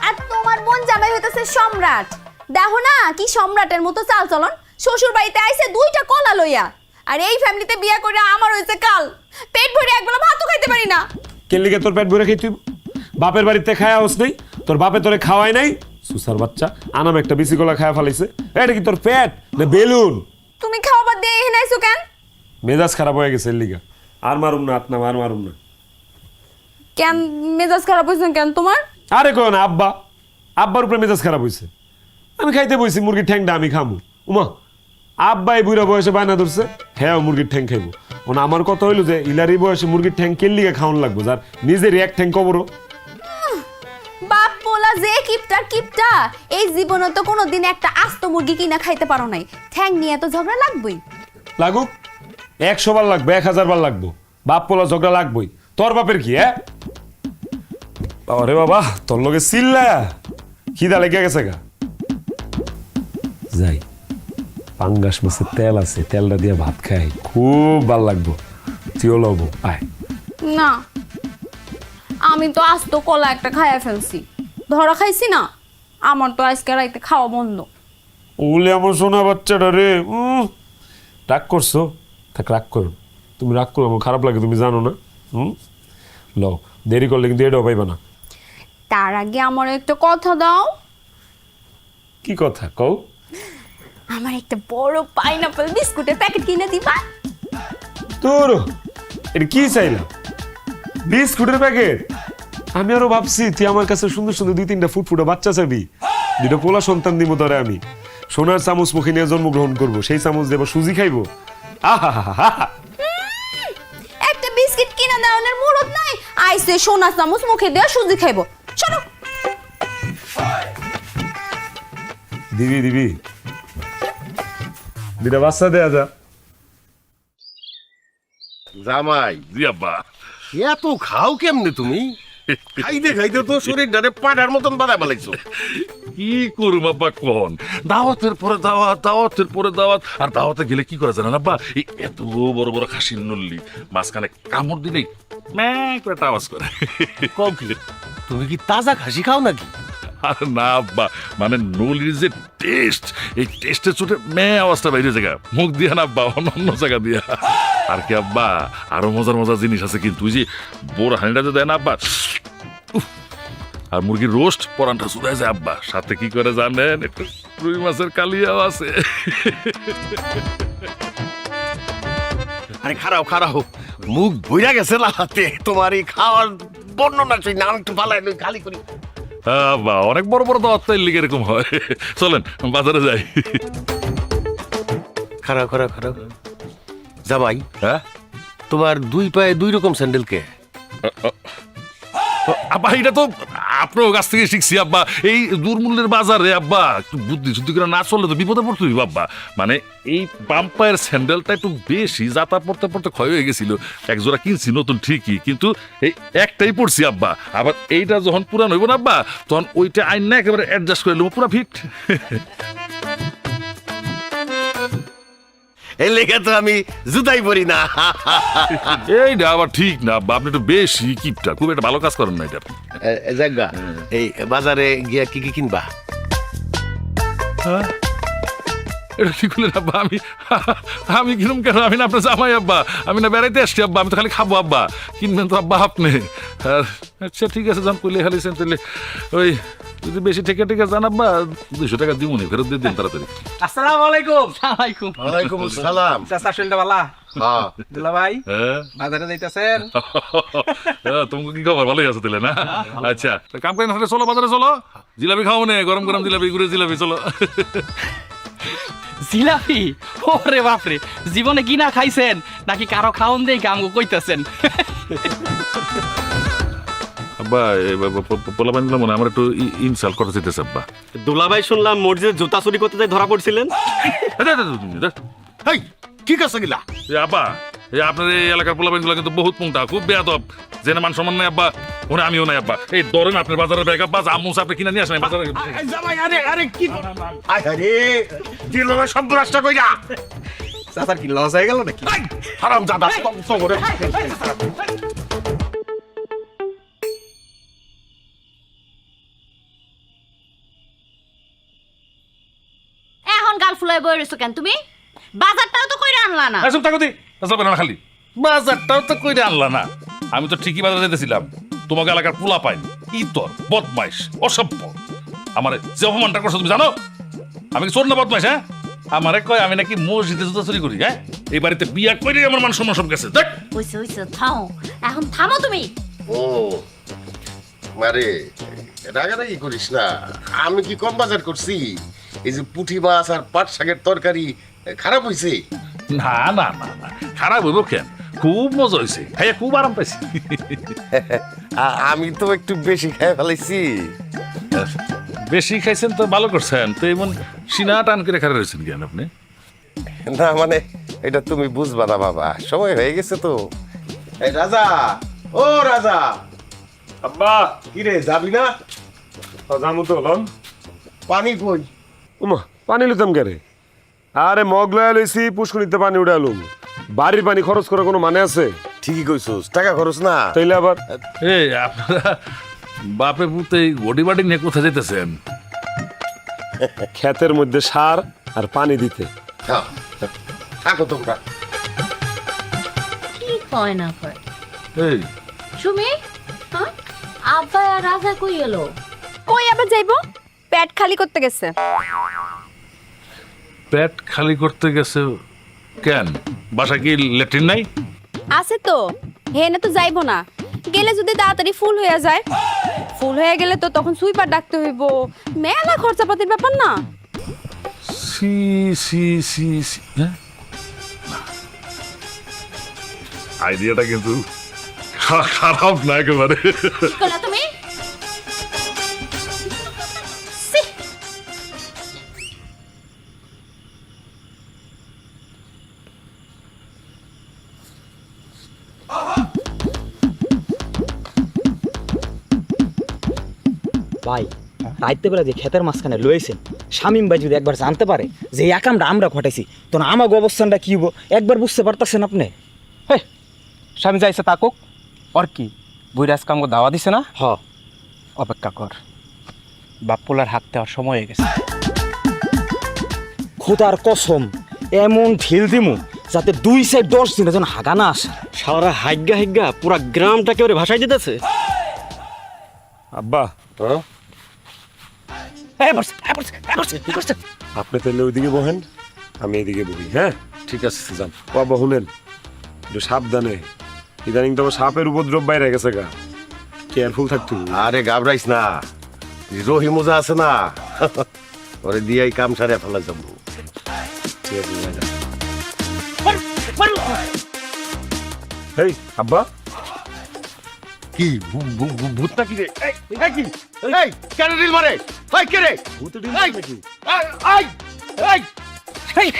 Speaker 3: আর তোমার বোন জামাই হইতেছে সম্রাট। দেখো না কি সম্রাটের মতো চাল চলন, শ্বশুর বাড়িতে আইছে 2টা কলা লইয়া, আর এই ফ্যামিলিতে বিয়া করে আমার হইছে কাল, পেট ভরে একবেলা ভাতও খাইতে পারি না।
Speaker 2: কেলিকে তোর পেট ভরে খাইতে বাপের বাড়িতে খায়া হোস নাই? তোর বাপে তোরে খাওয়াই নাই? সুসার বাচ্চা আনাম একটা বিসি কলা খায়া ফেলাইছে। এটা কি তোর পেট না বেলুন?
Speaker 3: তুমি খাওয়াবার দিয়ে এখানে আইছো কেন?
Speaker 2: মেজাজ খারাপ হয়ে গেছে লিগা। আর মারুম না, আর মারুম না।
Speaker 3: কেন মেজাজ খারাপ হইছে কেন তোমার?
Speaker 2: আরে কো না, আব্বার উপরে মেজাজ খারাপ হইছে। আমি খাইতে বইছি মুরগির ঠ্যাংটা আমি খামু। উমা আব্বাই বুড়া বয়সে বায়না ধরছে, হ্যাঁ মুরগির ঠ্যাং খাইবো। ওনা আমার কথা হইলো যে ইলারি বয়সে মুরগির ঠ্যাং কেল্লিগে খাওয়ান লাগবো, যার নিজের এক ঠ্যাং কবরো।
Speaker 3: বাপ পোলা যে কিপটা, এই জীবনে তো কোনোদিন একটা আস্ত মুরগি কিনা খাইতে পারো নাই, ঠ্যাং নিয়ে তো ঝগড়া লাগবেই।
Speaker 2: লাগুক 100 বার লাগবে, 1000 বার লাগবো, বাপ পোলা ঝগড়া লাগবই। তোর বাপের কি? হ্যাঁ আরে বাবা তোর লগে চিল্লা খিদা লেগে গেছে গা। যাই পাঙ্গাস মাছের তেল আছে, তেলটা দিয়ে ভাত খাই, খুব ভাল লাগবো। তুইও লবো আয়।
Speaker 3: না আমি তো আস্ত কলা একটা খাইয়া ফেলছি, ধরা খাইছি না, আমার তো আজকে রাইতে খাওয়া বন্ধ।
Speaker 2: ওলে আমার সোনা বাচ্চাটা রে, রাগ করছো? থাক রাগ করো, তুমি রাগ করো, আমার খারাপ লাগে তুমি জানো না। লও দেরি করলে কিন্তু এটাও পাইবা না।
Speaker 3: তার আগে আমার একটা কথা দাও।
Speaker 2: কি কথা কও?
Speaker 3: আমার একটা বড় পাইনাপল বিস্কুটের প্যাকেট কিনে দিবা?
Speaker 2: তোর এটা কি চাইলাম? বিস্কুটের প্যাকেট? আমি আরো ভাবছি তুই আমার কাছে সুন্দর সুন্দর 2-3টা ফুটফুটা বাচ্চা চাবি, 2টা পোলা সন্তান দিব তোরে আমি। সোনার চামচ মুখে নিয়ে জন্মগ্রহণ করবো, সেই চামচ দেবো সুজি খাইবো। আহা
Speaker 3: একটা বিস্কিট কিনে দেওয়ার মুরত নাই, আইসে সোনা চামচ মুখে দেওয়া সুজি খাইবো। চলো
Speaker 2: দিবি 2টা বাচ্চা দেয়া যা।
Speaker 1: জামাই
Speaker 8: জি আব্বা।
Speaker 1: এত খাও কেমনে তুমি? খাইতে খাইতে তো শরীরটারে পাড়ার মতন বাধা বালাইছো।
Speaker 8: কি করুম আব্বা কোন, দাওয়াতের পরে দাওয়াত, দাওয়াতের পরে দাওয়াত, আর দাওয়াতে গেলে কি করে জানেন আব্বা, এই এত বড় বড় খাসির নল্লি মাঝখানে কামড় দিলেই ম্যাক করে একটা আওয়াজ করে।
Speaker 1: কও কি তুমি কি তাজা খাসি খাও নাকি?
Speaker 8: আর না আব্বা, মানে নলির যে টেস্ট, এই টেস্টের চোটে মে আওয়াজটা বাইরে জায়গা মুখ দিয়া না আব্বা, অন্য জায়গা দিয়া। আর কি আব্বা আরো মজার মজার জিনিস আছে কিন্তু, ওই যে বড় হাঁড়িটা যে দেয় না আব্বা, উফ, আর মুরগির রোস্ট পরানটা চুদায় যায় আব্বা, সাথে কি করে জানেন, একটু রুই মাছের কালিয়াও আছে।
Speaker 1: আরে খারাও মুখ বইরা গেছে লাহাতে তোমার এই খাওয়ার বর্ণনা শুই না, আমি একটু পালাই খালি করি।
Speaker 8: আব্বা অনেক বড় বড় দাওয়াত তাই লিগে এরকম হয়। চলেন বাজারে যাই।
Speaker 1: খারাপ জামাই,
Speaker 8: হ্যাঁ
Speaker 1: তোমার 2 পায়ে 2 রকম স্যান্ডেল কে?
Speaker 8: আব্বা এটা তো আপনার কাছ থেকে শিখছি আব্বা, এই দুর্মূল্যের বাজারে আব্বা একটু বুদ্ধি শুদ্ধি করে না চললে তো বিপদে পড়তে হইব আব্বা। মানে এই বাম পায়ের স্যান্ডেলটা একটু বেশি যাতা পড়তে পড়তে ক্ষয় হয়ে গেছিল, এক জোড়া কিনছি নতুন ঠিকই, কিন্তু এই একটাই পড়ছি আব্বা। আবার এইটা যখন পুরান হইব না আব্বা, তখন ওইটা আইন না একেবারে অ্যাডজাস্ট করে নেবো পুরা ফিট।
Speaker 1: এই লেখা তো আমি জুতাই পরি না।
Speaker 8: এইটা আবার ঠিক না আব্বা, আপনি একটু বেশি কিপটা, খুব একটা ভালো কাজ করেন না এটা।
Speaker 1: জায়গা এই বাজারে গিয়া কি কিনবা?
Speaker 8: এটা কি করলেন আব্বা? আমি কিরম কেন? আমি না আপনার জামাই আব্বা, আমি না বেড়াইতে আসছি আব্বা, আমি তো খালি খাবো আব্বা, কিনবেন তো আব্বা আপনি। আচ্ছা ঠিক আছে, যান কইলে খালিছেন, তাহলে ওই যদি বেশি ঠেকে ঠেকে যান আব্বা 200 টাকা দিব নি, ফেরত দিয়ে দিন তাড়াতাড়ি।
Speaker 5: আসসালামু আলাইকুম।
Speaker 4: সালামালাইকুম।
Speaker 1: ওয়ালাইকুম আসসালাম।
Speaker 5: চাচা শরীরটা ভালো?
Speaker 1: হ্যাঁ
Speaker 5: দুলা ভাই
Speaker 8: হ্যাঁ
Speaker 5: বাজারে যাইতাছেন?
Speaker 8: তোমাকে কি খবর? ভালোই আছে তাহলে না? আচ্ছা তা কাম করেন, হাটে চলো, বাজারে চলো, জিলাপি খাও নে, গরম গরম জিলাপি, গুড়ের জিলাপি, চলো।
Speaker 4: জিলাপি? ওরে বাপরে, জীবনে কিনা খাইছেন নাকি কারো খাওন দেই কামগো কইতাছেন?
Speaker 8: আব্বা পোলাপান মনে হয় আমার একটু ইনসাল্ট করতে চাইতেছে আব্বা।
Speaker 6: দুলাভাই শুনলাম মসজিদে জুতা চুরি করতে যাই ধরা পড়ছিলেন।
Speaker 1: এই ঠিক আছে গিলা।
Speaker 8: আব্বা আপনার এই এলাকার পোলাপান গুলা কিন্তু বহুত মুংটা, খুব বেয়াদব, জেনে মান সম্মান নাই আব্বা, ওনে আমিও নাই আব্বা। এই ধরেন আপনার বাজারের ব্যাগ আব্বা, আমুস আপনি কিনা নিয়ে আসেন বাজারে।
Speaker 1: জামাই আরে আরে কি আরে দিল না সব রাস্তা কইরা।
Speaker 5: চাচার কি লস হয়ে গেল নাকি?
Speaker 1: হারাম জাদা তো করে।
Speaker 9: এখন গাল ফুলাই বই রইছো কেন তুমি? বাজারটাও তো কইরা আনলা না।
Speaker 8: এসব থাকো দি না খালি, বাজারটাও তো কইরে আনলা না। আমি তো ঠিকই বাজারে যেতেছিলাম, তোমাকে এলাকার পোলা পাইন ইতর বদমাইশ অসভ্য আমার যে অপমানটা করছো তুমি জানো? আমি কি চোর না বদমাইশ? হ্যাঁ, আমারে কয় আমি নাকি মসজিদে জুতা চুরি করি। হ্যাঁ, এই বাড়িতে বিয়া করে আমার মান সম্মান সব গেছে। দেখ
Speaker 9: হইছে হইছে, থামো এখন, থামো তুমি।
Speaker 1: ও মারে রাগারাগি করিস না, আমি কি কম বাজার করছি? এই যে পুঁটি মাছ আর পাট শাকের তরকারি খারাপ হইছে?
Speaker 8: না না না না, খারাপ হইব কেন? খুব মজা হয়েছে, খাইয়া খুব আরাম পাইছি।
Speaker 1: আমি তো একটু বেশি খেয়ে ফেলাইছি।
Speaker 8: বেশি খাইছেন তো ভালো করছেন, তো এমন সিনা টান করে খারাপ রয়েছেন কেন আপনি?
Speaker 1: না মানে এটা তুমি বুঝবা না বাবা, সময় হয়ে গেছে তো। এই রাজা, ও রাজা,
Speaker 2: আব্বা
Speaker 1: কি রে যাবি না?
Speaker 2: জামু তো লন।
Speaker 1: পানি কই?
Speaker 2: উমা পানি লইতাম কেরে? আরে মগ লয়া লইছি, পুষ্করিতে পানি উড়ালুম। বাড়ির পানি খরচ করার কোনো মানে আছে?
Speaker 1: ঠিকই কইছস, টাকা খরচ না।
Speaker 2: তাইলে আবার
Speaker 8: এই আপনারা বাপে পুতে গডি বাড়ি নিয়ে কোথায় যেতেছেন?
Speaker 2: ক্ষেতের মধ্যে সার আর পানি দিতে।
Speaker 1: হ্যাঁ, থাকো তোমরা।
Speaker 9: কি কয় না কয়
Speaker 8: এই
Speaker 9: সুমি? হ্যাঁ, আব্বা আর রাজা কই এলো?
Speaker 3: কই আবার যাইবো? পেট খালি করতে গেছে।
Speaker 8: পেট খালি করতে গেছে কেন? বাসা কি ল্যাট্রিন নাই?
Speaker 3: আছে তো, হেনে তো যাইবো না। গেলে যদি তাড়াতাড়ি ফুল হয়ে যায়, ফুল হয়ে গেলে তো তখন সুইপার ডাকতে হইব, মেলা খরচাপাতির ব্যাপার না?
Speaker 8: সি সি সি সি, হ্যাঁ আইডিয়াটা কিন্তু খারাপ না একেবারে।
Speaker 9: কি করলা তুমি? ছি!
Speaker 6: ভাই রাইতে বেলা যে ক্ষেতের মাঝখানে লয়েছেন, শামিম ভাই যদি একবার জানতে পারে যে এই একামটা আমরা ঘটাইছি, তখন আমাকে অবস্থানটা কি হবো একবার বুঝতে পারতেছেন আপনি?
Speaker 5: হে স্বামী যাইছে তাকুক, ওর কি বুইরাজ কামকে দাওয়া দিছে না?
Speaker 6: হ,
Speaker 5: অপেক্ষা কর, বাপ্পুলার হাত দেওয়ার সময় হয়ে গেছে।
Speaker 6: খোদার কসম এমন ঢিল দিমু যাতে 2 সাইড 10 দিনে যেন হাগা না আসে। সারা হাইগা হাইগা পুরা গ্রামটাকে ওরে ভাসাই দিতেছে।
Speaker 2: আব্বা আপনি তাহলে ওইদিকে বহেন, আমি এইদিকে বহি। হ্যাঁ
Speaker 8: ঠিক আছে যান।
Speaker 2: বাবা শুনেন, একটু সাবধানে, ইদানিং তো আবার সাপের উপদ্রব বাইরে গেছে গা, কেয়ারফুল থাকতে হবে।
Speaker 1: আরে ঘাবড়াইস না, রহিমুজা আছে না, ওরে দিয়াই কাম সারিয়া ফেলা যাবো।
Speaker 2: এই আব্বা
Speaker 1: কি ভূত নাকি রে? এই কি? এই কেন রিল মারে? এই কে রে? ভূত রিল মারে নাকি? এই এই এই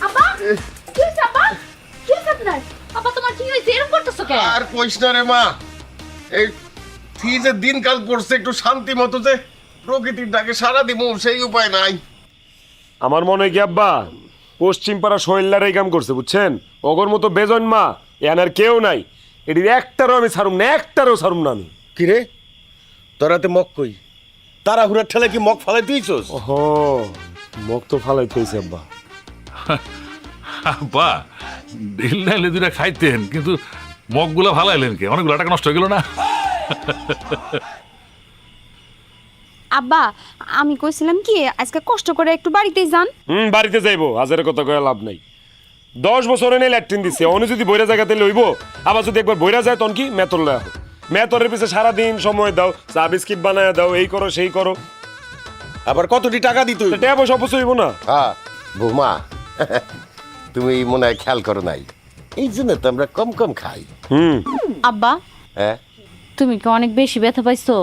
Speaker 9: আব্বা কি হইছে? আব্বা কি হইছে আপনার? আব্বা তোমার কি হইছে? এরকম করতেছো কেন?
Speaker 1: আর কইস না রে মা, এই কি যে দিনকাল করছে, একটু শান্তি মতো যে প্রকৃতির ডাকে সারা দিব সেই উপায় নাই।
Speaker 2: আমার মনে হয় কি আব্বা, পশ্চিম পাড়া শৈলার এই কাম করছে বুঝছেন, অগর মতো বেজন মা এনার কেউ নাই। এটির একটারও আমি ছাড়ুম না, একটারও ছাড়ুম না আমি।
Speaker 1: কিরে তোরাতে মগ কই তারা হুড়ার ঠেলে কি মগ ফালাই দিয়েছস?
Speaker 2: হ মগ তো ফালাই থইছে আব্বা।
Speaker 8: বা ঢিল নাইলে দুটা খাইতেন, কিন্তু মগগুলা ভালাইলেন কে? অনেকগুলো টাকা নষ্ট হয়ে গেল না?
Speaker 7: আব্বা আমি কইছিলাম কি আজকে কষ্ট করে একটু বাড়িতে যান।
Speaker 2: বাড়িতে যাইবো, হাজার কথা কয়ে লাভ নাই। 10 বছর এনে ল্যাট্রিন দিছে, অনে যদি বইরা জায়গাতে লইব, আবার যদি একবার বইরা যায় তখন কি মেতর লয়া হোক। মেতরের পিছে সারাদিন সময় দাও, চা বিস্কিট বানায় দাও, এই করো সেই করো,
Speaker 1: আবার কতটি টাকা দিত?
Speaker 2: টাকা পয়সা অপচয় হইব না?
Speaker 1: হ্যাঁ বৌমা তুমি মনে হয় খেয়াল করো নাই, এই জন্য তো আমরা কম কম খাই।
Speaker 9: আব্বা
Speaker 1: হ্যাঁ
Speaker 9: তুমি কি অনেক বেশি ব্যথা পাইছো?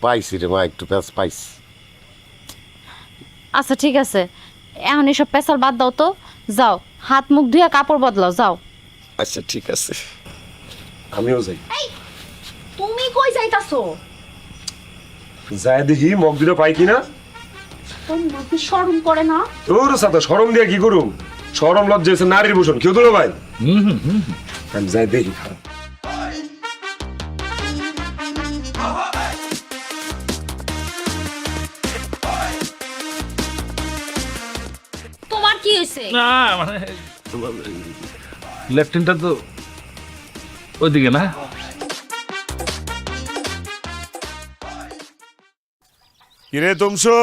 Speaker 1: পাইছি রে মা, একটু প্যাঁচ পাইছি।
Speaker 9: আচ্ছা ঠিক আছে, এখন এসব পেশাল বাদ দাও তো, যাও হাত মুখ ধুয়ে কাপড় বদলাও যাও।
Speaker 1: আচ্ছা ঠিক আছে
Speaker 2: আমিও যাই।
Speaker 3: তুমি কই যাইতাছো?
Speaker 2: যায় দেখি মগ দুটো পাই কিনা।
Speaker 3: তোমার কি শরম করে না?
Speaker 2: তোর সাথে শরম দিয়ে কি করুম? শরম লজ্জা হচ্ছে নারীর ভূষণ, কেউ তোলো ভাই। আমি যাই দেখি।
Speaker 9: তোমার কি হয়েছে?
Speaker 8: না মানে ল্যাট্রিনটা তো ওইদিকে না।
Speaker 2: কিরে তুমশো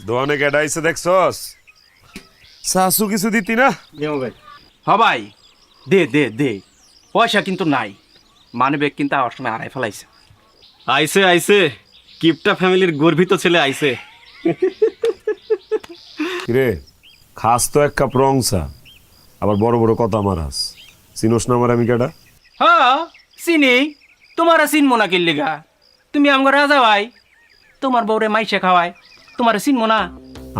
Speaker 2: দোয়ানে কেডাইছে দেখছস? শাশু কিছু দিতি না?
Speaker 5: হ ভাই, দে দে দে, পয়সা কিন্তু নাই, মানে ব্যাগ কিন্তু আমার সময় হারাই ফেলাইছে।
Speaker 10: আইসে আইসে কিপটা ফ্যামিলির গর্বিত ছেলে আইসে।
Speaker 2: কিরে খাস তো এক কাপ রং চা, আবার বড় বড় কথা মারাস। চিনোস না আমার আমি কেডা?
Speaker 5: হ্যাঁ চিনি, তোমার চিনমো না কিল্লিগা? তুমি আমার রাজা ভাই, তোমার বউরে মাইসে খাওয়ায়, তোমার চিনমো না?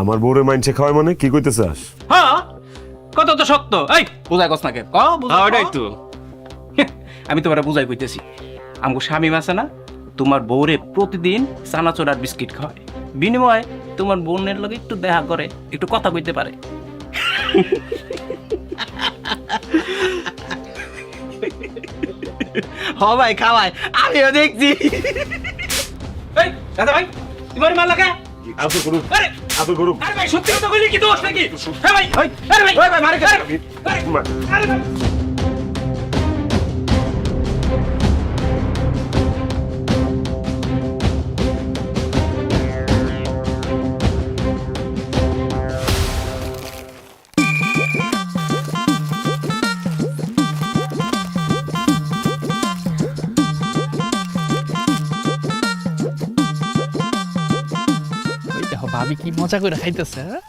Speaker 2: আমার বউরে মাইনছে খাওয়ায় মানে কি কইতে চাস?
Speaker 5: হ্যাঁ কত তো সত্য। এই বুঝাই কস না কে?
Speaker 10: ওটাই তো
Speaker 5: আমি তোমার বুঝাই কইতেছি, আমগো স্বামী আছে না, তোমার বউরে প্রতিদিন চানাচুর আর বিস্কিট খাওয়ায়, বিনিময়ে তোমার বোনের লগে একটু দেখা করে, একটু কথা কইতে পারে।
Speaker 10: হ ভাই খাওয়ায়, আমিও দেখছি।
Speaker 5: এই দাদা ভাই, তোমার মাল লাগা?
Speaker 2: আসো করুম,
Speaker 5: আরে
Speaker 2: আসো করুম।
Speaker 5: আরে ভাই সত্যি কথা কইলি কি দোষ নাকি? হ্যাঁ ভাই, আরে ভাই, ভাই মারে আরে ভাই।
Speaker 4: ওই দেখো ভাবি কি মজা করে খাইতেছে। হ্যাঁ?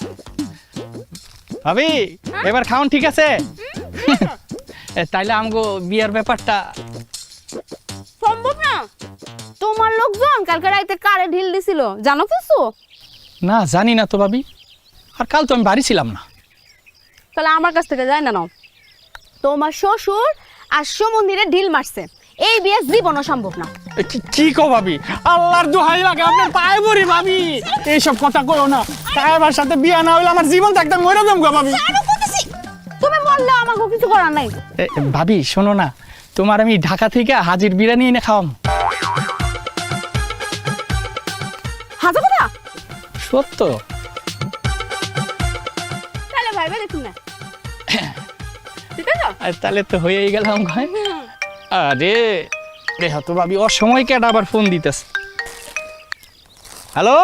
Speaker 4: ভাবি এবার খাওন ঠিক আছে? তাইলে আমগো বিয়ার ব্যাপারটা
Speaker 7: সম্ভব না। তোমার লোকজন কালকে রাইতে কারে ঢিল দিছিল জানো কিছু?
Speaker 4: না জানি না তো ভাবি, আর কাল তো আমি বাড়ি ছিলাম না।
Speaker 7: তাহলে আমার কাছ থেকে যায় না নাও। তোমার শ্বশুর আর সমন্দিরে ঢিল মারছে, এই বিয়ে জীবনও সম্ভব না।
Speaker 4: কি কো ভাবি, আল্লাহর দোহাই লাগে আপনার পায়ে পড়ি ভাবি, এইসব কথা কইও না। সাহেবের সাথে বিয়া না হইলে আমার জীবন থাকতে মরে যাম গো ভাবি।
Speaker 7: তুমি বললে আমাকে কিছু করার নাই।
Speaker 4: ভাবি শোনো না, তোমার আমি ঢাকা থেকে হাজির বিরিয়ানি এনে খাওয়াম।
Speaker 7: হাজার কথা
Speaker 4: সত্য।
Speaker 7: তাহলে ভাইবে দেখুন না, ঠিক আছে?
Speaker 4: আর তাহলে তো হয়েই গেলাম ভাই। আরে দেখো তো ভাবি, ওর সময় কেটে আবার ফোন দিতেছে। হ্যালো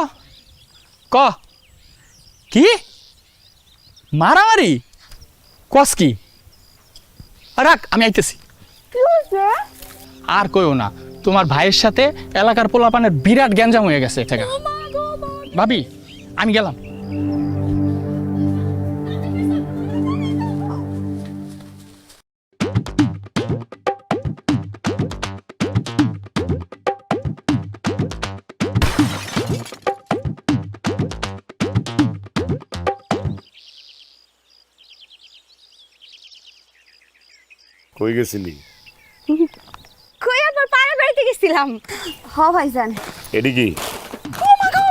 Speaker 4: ক কি মারামারি কস কি? রাখ আমি আইতেছি। আর কইও না, তোমার ভাইয়ের সাথে এলাকার পোলাপানের বিরাট গ্যাঞ্জাম হয়ে গেছে। এটা ভাবি আমি গেলাম।
Speaker 2: কই গেছিলি?
Speaker 7: কই একবার পাড়া বাড়িতে গেছিলাম। হ ভাইজান।
Speaker 2: এডি কি?
Speaker 7: ও মা গো,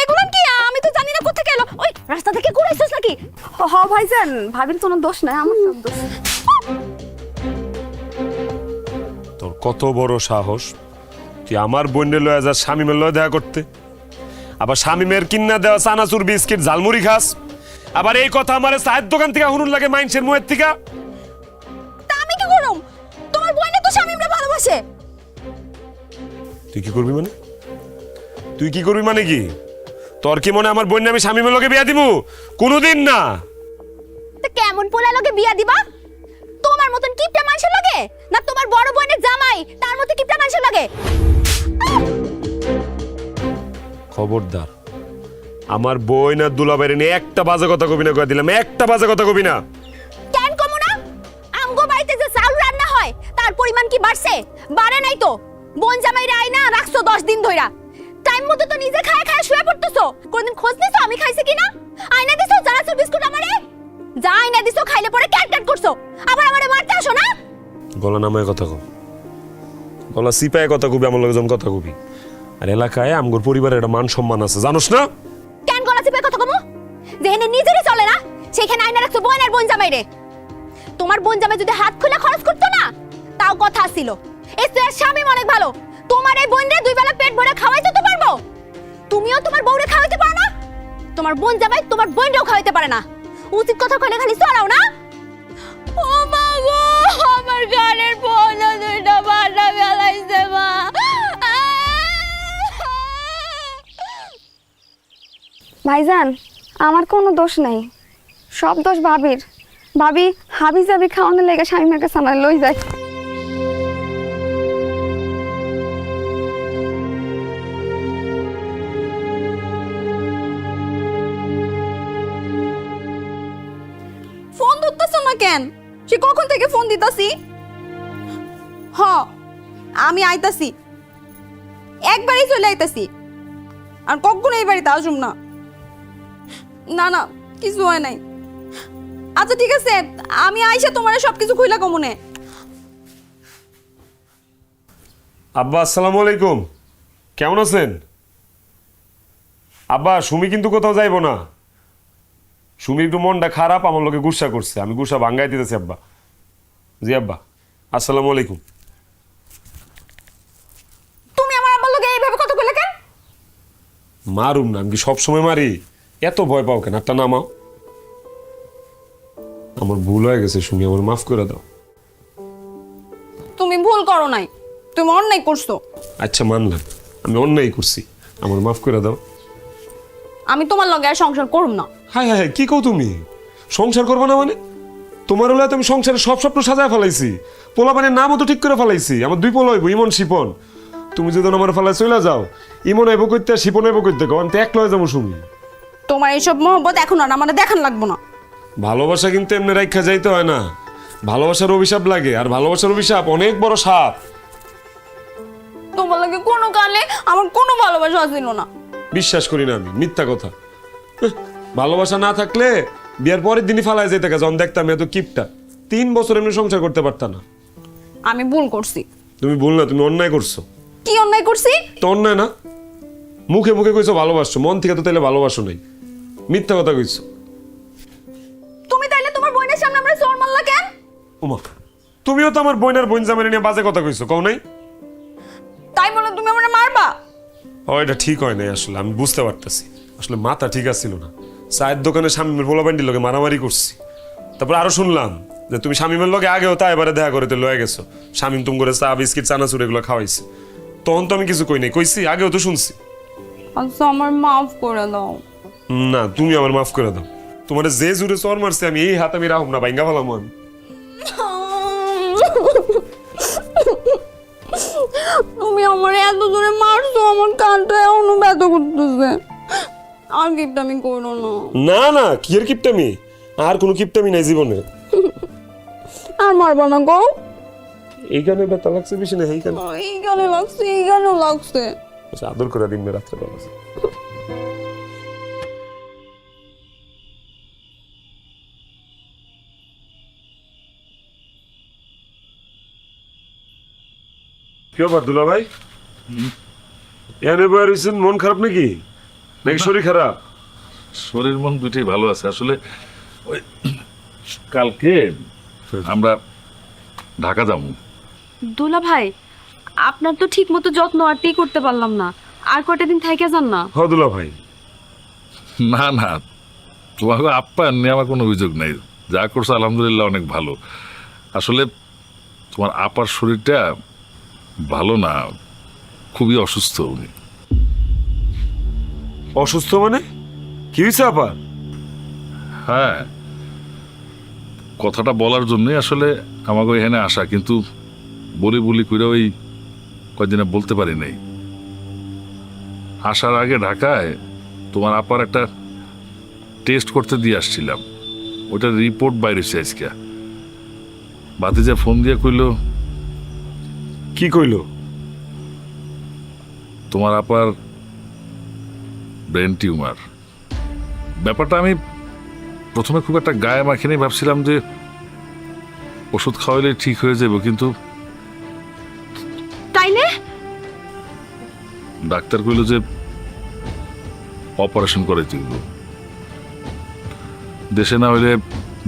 Speaker 7: এগুলো কি? আমি তো জানি না কোথা গেল। ওই রাস্তা থেকে ঘুরাইছস নাকি? হ ভাইজান, ভাবির কোনো দোষ নাই, আমার সব দোষ।
Speaker 2: কত বড় সাহস তুই আমার বোনের লয়ে যা শামিমের লয়ে দেখা করতে, আবার শামিমের কিন্না দেওয়া চানাচুর বিস্কিট ঝালমুড়ি খাস, আবার এই কথা আমার চায়ের দোকান থেকে হুনুন লাগে মাইনসের মুয়ের থেকে।
Speaker 3: তা আমি কি করুম? তোমার বোনে তো শামিমরে ভালোবাসে।
Speaker 2: তুই কি করবি মানে? তুই কি করবি মানে কি? তোর কি মনে আমার বোন আমি শামিমের লগে বিয়া দিমু? কোনোদিন না।
Speaker 3: তা কেমন পোলা লগে বিয়া দিবা? তোমার মতন কিপটা মানুষের লগে, না তোমার বড় বোনের জামাই তার মতো কিপটা মানুষের লগে?
Speaker 2: খবরদার, আমার বই না দুলাবাইরে নিয়ে একটা বাজে কথা কবি না, কয়ে দিলাম একটা বাজে কথা কবি না।
Speaker 3: কেন কমু না? আমগো বাড়িতে যে চাউল রান্না হয় তার পরিমাণ কি বাড়ছে? বাড়ে নাই তো। বোন জামাইরা আইনা রাখছো 10 দিন ধইরা। টাইম মতো তো নিজে খায় খায় শুয়ে পড়তেছো। কোনদিন খোঁজ নিছো আমি খাইছি কিনা? আইনা দিছো চানাচুর বিস্কুট আমারে? যা আইনা দিছো খাইলে পরে ক্যাট ক্যাট করছো, আবার আমারে মারতে আসো না?
Speaker 2: গলা নামায় কথা কও, গলা সিপায় কথা কবি, আমার লগে যখন কথা কবি। আর এলাকায় আমগোর পরিবারের একটা মান সম্মান আছে, জানোস না?
Speaker 3: কেন গলা চিপে কথা কমু? যেখানে নিজেরই চলে না সেখানে আইনা রাখছো বোন আর বোন জামাইরে। তোমার বোন জামাই যদি হাত খুলে খরচ করতো না তাও কথা ছিল। এর শামিম অনেক ভালো। তোমার এই বোনরে 2 বেলা পেট ভরে খাওয়াইতে তো পারবো। তুমিও তোমার বউরে খাওয়াইতে পারো না। তোমার বোন জামাই তোমার বোনরেও খাওয়াইতে পারে না। উচিত কথা কইলে খালি চড়াও না। ও মা গো, আমার গানের বোন দুইটা বাটা ফেলাইছে মা।
Speaker 7: ভাইজান, আমার কোনো দোষ নাই, সব দোষ ভাবির। ভাবি হাবি জাবি খাওয়ানোর লেগে স্বামীর কাছে আমার লই যায়।
Speaker 3: ফোন ধরতেছ না কেন? সে কখন থেকে ফোন দিতাছি। হ, আমি আইতাছি, একবারই চলে আইতাছি, আর কখনো এই বাড়িতে আসুম না। না না, কিছু হয় নাই। আচ্ছা ঠিক আছে, আমি আইসা তোমার সবকিছু খুইলা কমুনে।
Speaker 2: আব্বা আসসালামু আলাইকুম, কেমন আছেন? আব্বা সুমি কিন্তু কোথাও যাইবো না। সুমি একটু মনটা খারাপ, আমার লোকে গুসা করছে, আমি গুসা ভাঙ্গাই দিতেছি আব্বা। জি আব্বা, আসসালামু আলাইকুম।
Speaker 3: তুমি আমার আব্বার লগে এইভাবে কথা কইলে কেন?
Speaker 2: মারুম না, আমি কি সবসময় মারি? এত ভয় পাও কেন? একটা নামাও। আমার ভুল হয়ে গেছে সুমি, আমার মাফ করে দাও।
Speaker 3: তুমি ভুল করো নাই, তুমি অন্যায় করছো।
Speaker 2: আচ্ছা মানলাম, আমি অন্যায় করছি, আমার মাফ করে দাও।
Speaker 3: আমি তোমার লগে আর সংসার করুম না।
Speaker 2: হায় হায়, কি কও তুমি? সংসার করবো না মানে? তোমার হলে তুমি সংসারে সব স্বপ্ন সাজায় ফেলাইছি, পোলাপানের নামও তো ঠিক করে ফেলাইছি। আমার 2 পোলা হইব, ইমন শিপন। তুমি যদি আমার ফেলায় চলে যাও, ইমন আইব করতে আর শিপন আইব করতে, আমি তো এক লয়ে যাবো সুমি।
Speaker 3: তোমার এইসব মহব্বত এখন আর আমার দেখান লাগবো না।
Speaker 2: ভালোবাসা কিন্তু এমনি রাখা যাইতে হয় না, ভালোবাসার অভিশাপ লাগে, আর ভালোবাসার অভিশাপ অনেক বড় সাপ।
Speaker 3: তোমার লগে কোনো কালে আমার কোনো ভালোবাসা ছিল না।
Speaker 2: বিশ্বাস করি না আমি, মিথ্যা কথা। ভালোবাসা না থাকলে বিয়ার পরের দিনই ফালায় যেতে যখন দেখতাম এত কিপটা। 3 বছর এমনি সংসার করতে পারতা না।
Speaker 3: আমি ভুল করছি।
Speaker 2: তুমি ভুল না, তুমি অন্যায় করছো।
Speaker 3: কি অন্যায় করছি?
Speaker 2: তো অন্যায় না, মুখে মুখে কইছো ভালোবাসছো, মন থেকে তো তাইলে ভালোবাসো নাই, মিথ্যা কথা কইছো।
Speaker 3: তুমি তাইলে তোমার বোনের সামনে আমরা চোর মারলা কেন?
Speaker 2: ওমা, তুমিও তো আমার বোনের বোন জামাই নিয়ে বাজে কথা কইছো, কও নাই?
Speaker 3: তাই বলে তুমি আমারে মারবা?
Speaker 2: ও এটা ঠিক হয় নাই, আসলে আমি বুঝতে পারতেছি, আসলে মাথা ঠিক আছিল না। চায়ের দোকানে শামিমের পোলাপান্ডির লগে মারামারি করছি। তারপর আরো শুনলাম যে তুমি শামিমের লগে আগেও তা এবারে দেখা করে লয়ে গেছো। শামিম তুমি করে চা বিস্কিট চানাচুর এগুলো খাওয়াইছে, তখন তো আমি কিছু কই নাই, কইছি আগেও তো শুনছি।
Speaker 3: আচ্ছা আমার মাফ করে দাও।
Speaker 2: না, তুমি আমার মাফ করে দাও। তোমার যে জুড়ে চর মারছে আমি এই হাত আমি রাখুম না, ভাঙ্গা ফেলাম আমি।
Speaker 3: তুমি আমার এত জোরে মারছো, আমার কানটা এখনো ব্যথা করতেছে। আর কিপটামি করো না।
Speaker 2: না না, কি এর কিপটামি? আর কোনো কিপটামি নাই জীবনে।
Speaker 3: আর মারবা না গো।
Speaker 2: এইখানে ব্যথা লাগছে বেশি না, এইখানে
Speaker 3: এইখানে লাগছে, এইখানেও লাগছে।
Speaker 2: আচ্ছা, আদর করে দিন রাত্রে বেলা। কি ব্যাপার দুলা ভাই? এনে বয়ে রয়েছেন, মন খারাপ নাকি? নাকি শরীর খারাপ?
Speaker 8: শরীর মন দুইটাই ভালো আছে। আসলে ওই কালকে আমরা ঢাকা যাবো।
Speaker 7: দুলা ভাই, আপনার তো ঠিক মতো যত্ন আরতেই করতে পারলাম না, আর কয়টা দিন থেকে যান না।
Speaker 2: হ দুলা ভাই,
Speaker 8: না না, তোমাকে আপ্যায়ন নিয়ে আমার কোনো অভিযোগ নেই, যা করছো আলহামদুলিল্লাহ অনেক ভালো। আসলে তোমার আপার শরীরটা ভালো না, খুবই অসুস্থ উনি।
Speaker 2: অসুস্থ মানে কি হয়েছে আবার?
Speaker 8: হ্যাঁ, কথাটা বলার জন্যই আসলে আমাকে এখানে আসা, কিন্তু বলি বলি করে ওই কয়েকদিনে বলতে পারি নাই। আসার আগে ঢাকায় তোমার আপার একটা টেস্ট করতে দিয়ে আসছিলাম, ওটার রিপোর্ট বাইরে হয়েছে আজকে। বাতিজা ফোন দিয়ে কইল,
Speaker 2: কি কইলো?
Speaker 8: তোমার আপার ব্রেন টিউমার। ব্যাপারটা আমি প্রথমে খুব একটা গায়ে মাখিনি, ভাবছিলাম যে ওষুধ খাওয়াইলে ঠিক হয়ে যাবে, কিন্তু
Speaker 7: তাইলে
Speaker 8: ডাক্তার কইল যে অপারেশন করে তুলব, দেশে না হইলে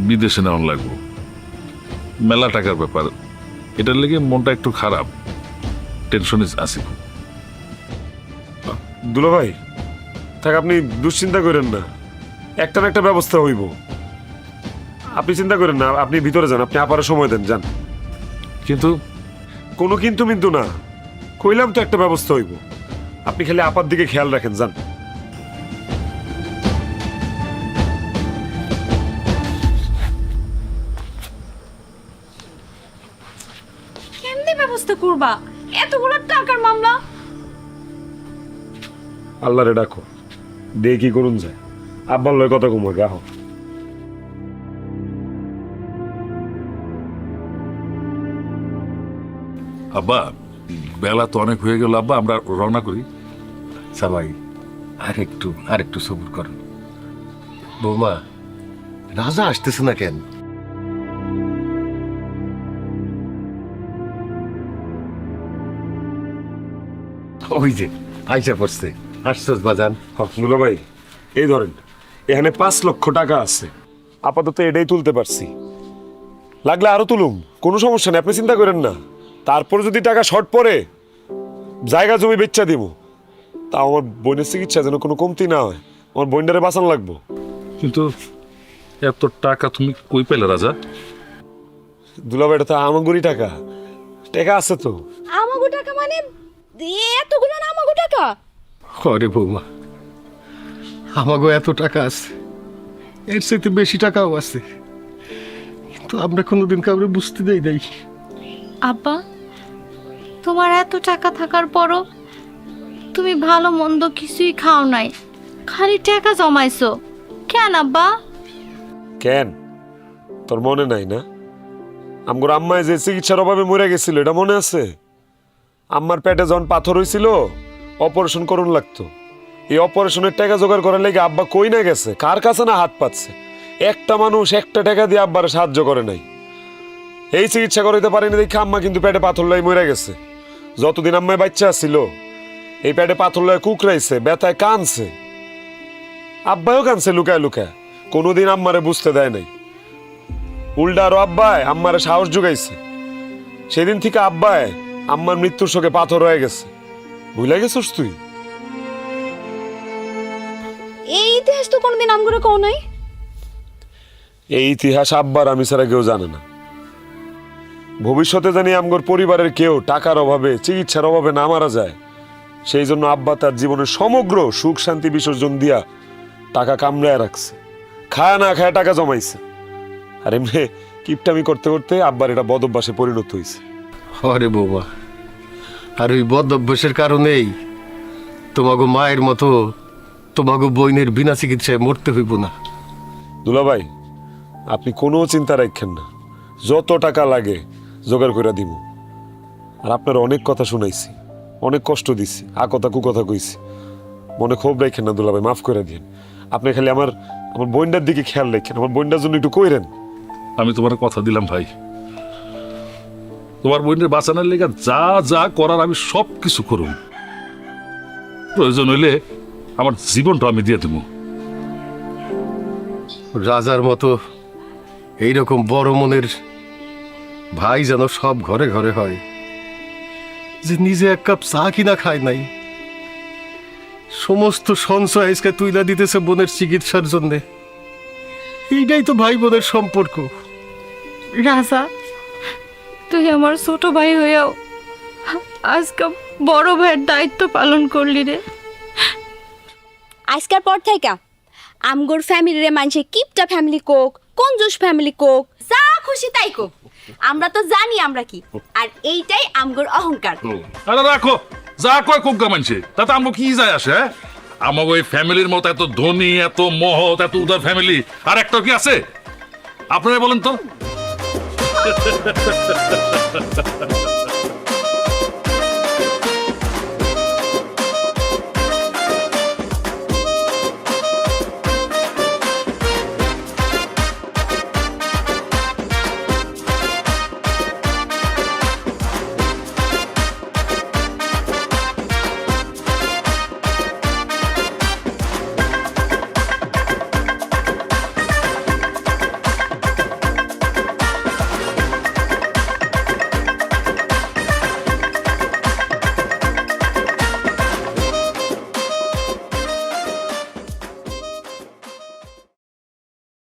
Speaker 8: বিদেশে নেওয়ান লাগবো, মেলা টাকার ব্যাপার। এটার লেগে মনটা একটু খারাপ, টেনশনে আছি।
Speaker 2: দুলা ভাই থাক, আপনি দুশ্চিন্তা করেন না, একটা না একটা ব্যবস্থা হইব। আপনি চিন্তা করেন না, আপনি ভিতরে যান, আপনি আপারে সময় দেন, যান।
Speaker 8: কিন্তু
Speaker 2: কোনো কিন্তু মিন্তু না, কইলাম তো একটা ব্যবস্থা হইব। আপনি খালি আপার দিকে খেয়াল রাখেন, যান।
Speaker 7: কেমনে ব্যবস্থা করবা? এতগুলো টাকার মামলা।
Speaker 2: আল্লাহরে ডাকো, দিয়ে কি করুন যায়। আব্বার লয় কথা কমা গাহ।
Speaker 8: আব্বা, বেলা তো অনেক হয়ে গেল, আব্বা আমরা রওনা করি।
Speaker 1: সবাই আর একটু সবুর করো। বৌমা, রাজা আসতেছে না কেন? ওই যে আইসা পড়ছে, আসছস বাজান।
Speaker 2: দুলা ভাই এই ধরেন, এখানে 5 লক্ষ টাকা আছে, আপাতত এটাই তুলতে পারছি, লাগলে আরো তুলুম, কোনো সমস্যা নেই, আপনি চিন্তা করেন না। তারপর যদি টাকা শর্ট পড়ে জায়গা জমি বেচা দিব, তা আমার বোনের চিকিৎসা যেন কোনো কমতি না হয়, আমার বোনটারে বাঁচান লাগবো।
Speaker 8: কিন্তু এত টাকা তুমি কই পেলে রাজা?
Speaker 2: দুলা ভাই, এটা তো আমাগরি টাকা, টাকা আছে তো।
Speaker 7: আমাগো টাকা মানে এতগুলো না আমাগো টাকা?
Speaker 1: আরে বৌমা, আমাগো এত টাকা আছে, এর চাইতে বেশি টাকাও আছে, কিন্তু আমরা কোনোদিন কাউরে বুঝতে দেই নাই।
Speaker 9: আব্বা, তোমার এত টাকা থাকার পরও তুমি ভালো মন্দ কিছুই খাও নাই, খালি টাকা জমাইছো কেন আব্বা?
Speaker 2: কেন তোর মনে নাই না? আমগোর আম্মায় যে চিকিৎসার অভাবে মরে গেছিল, এটা মনে আছে? আম্মার পেটে যখন পাথর হয়েছিল, অপারেশন করুন লাগতো। এই অপারেশনের টাকা জোগাড় করার লেগে আব্বা কই না গেছে, কার কাছে না হাত পাচ্ছে। একটা মানুষ একটা টাকা দিয়ে আব্বারে সাহায্য করে নাই। এই চিকিৎসা করাইতে পারেনি দেখে আম্মা কিন্তু পেটে পাথর লাই মরে গেছে। যতদিন আম্মায় বাচ্চা ছিল, এই পেটে পাথর লয় কুকরাইছে, ব্যথায় কানছে, আব্বাও কানছে লুকায় লুকায়, কোনোদিন আম্মারে বুঝতে দেয় নাই। উল্টা আরো আব্বায় আম্মারে সাহস জুগাইছে। সেদিন থেকে আব্বায় আম্মার মৃত্যুর শোকে পাথর হয়ে গেছে। ভুলে গেছিস তুই?
Speaker 7: এই ইতিহাস তো কোনোদিন আমগুলো কও নাই।
Speaker 2: এই ইতিহাস আব্বার আমি ছাড়া কেউ জানে না। ভবিষ্যতে জানি আমগর পরিবারের কেউ টাকার অভাবে, চিকিৎসার অভাবে না মারা যায়, সেই জন্য আব্বা তার জীবনের সমগ্র সুখ শান্তি বিসর্জন দিয়া টাকা কামড়ায় রাখছে, খায় না খায় টাকা জমাইছে। আর এমনি কিপটামি করতে করতে আব্বার এটা বদ অভ্যাসে পরিণত হয়েছে।
Speaker 1: আরে বৌমা, আর ওই বদ অভ্যাসের কারণেই তোমাগো মায়ের মতো তোমাগো বইনের বিনা চিকিৎসায় মরতে হইব না।
Speaker 2: দুলাভাই, আপনি কোনো চিন্তা রাখেন না, যত টাকা লাগে জোগাড় করে দিব। আর আপনার অনেক কথা শুনাইছি, অনেক কষ্ট দিছি, কথা কুকথা কইছি, মনে ক্ষোভ রাখেন না দুলাভাই, মাফ করে দিন। আপনি খালি আমার বোনটার দিকে খেয়াল রাখেন, আমার বোনটার জন্য একটু কইরেন।
Speaker 8: আমি তোমার কথা দিলাম ভাই, তোমার বোনের বাঁচানোর লেগে যা যা করার আমি সব কিছু করুম, প্রয়োজন হইলে আমার জীবনটা আমি দিয়ে দেবো।
Speaker 1: রাজার মতো এইরকম বড় মনের ভাই যেন সব ঘরে ঘরে হয়, যে নিজে এক কাপ চা কিনা খায় নাই, সমস্ত সঞ্চয় আজকে তুইলা দিতেছে বোনের চিকিৎসার জন্যে। এইটাই তো ভাই বোনের সম্পর্ক।
Speaker 9: রাজা, তুই আমার ছোট ভাই হইয়াও আজকে বড় ভাইয়ের দায়িত্ব পালন করলি রে।
Speaker 3: আজকের পর থেকে আমগোর ফ্যামিলিরে মানুষে কিপটা ফ্যামিলি কোক, কঞ্জুস ফ্যামিলি কোক, যা খুশি তাই কোক, আমরা তো জানি আমরা কি, আর এইটাই আমগোর অহংকার।
Speaker 8: আরে রাখো, যা কয় কোকা মানছে তাতে আমার কি যায় আসে? হ্যাঁ, আমাকে ওই ফ্যামিলির মতো এত ধনী, এত মহৎ, এত উদার ফ্যামিলি আর একটা কি আছে? আপনারা বলেন তো।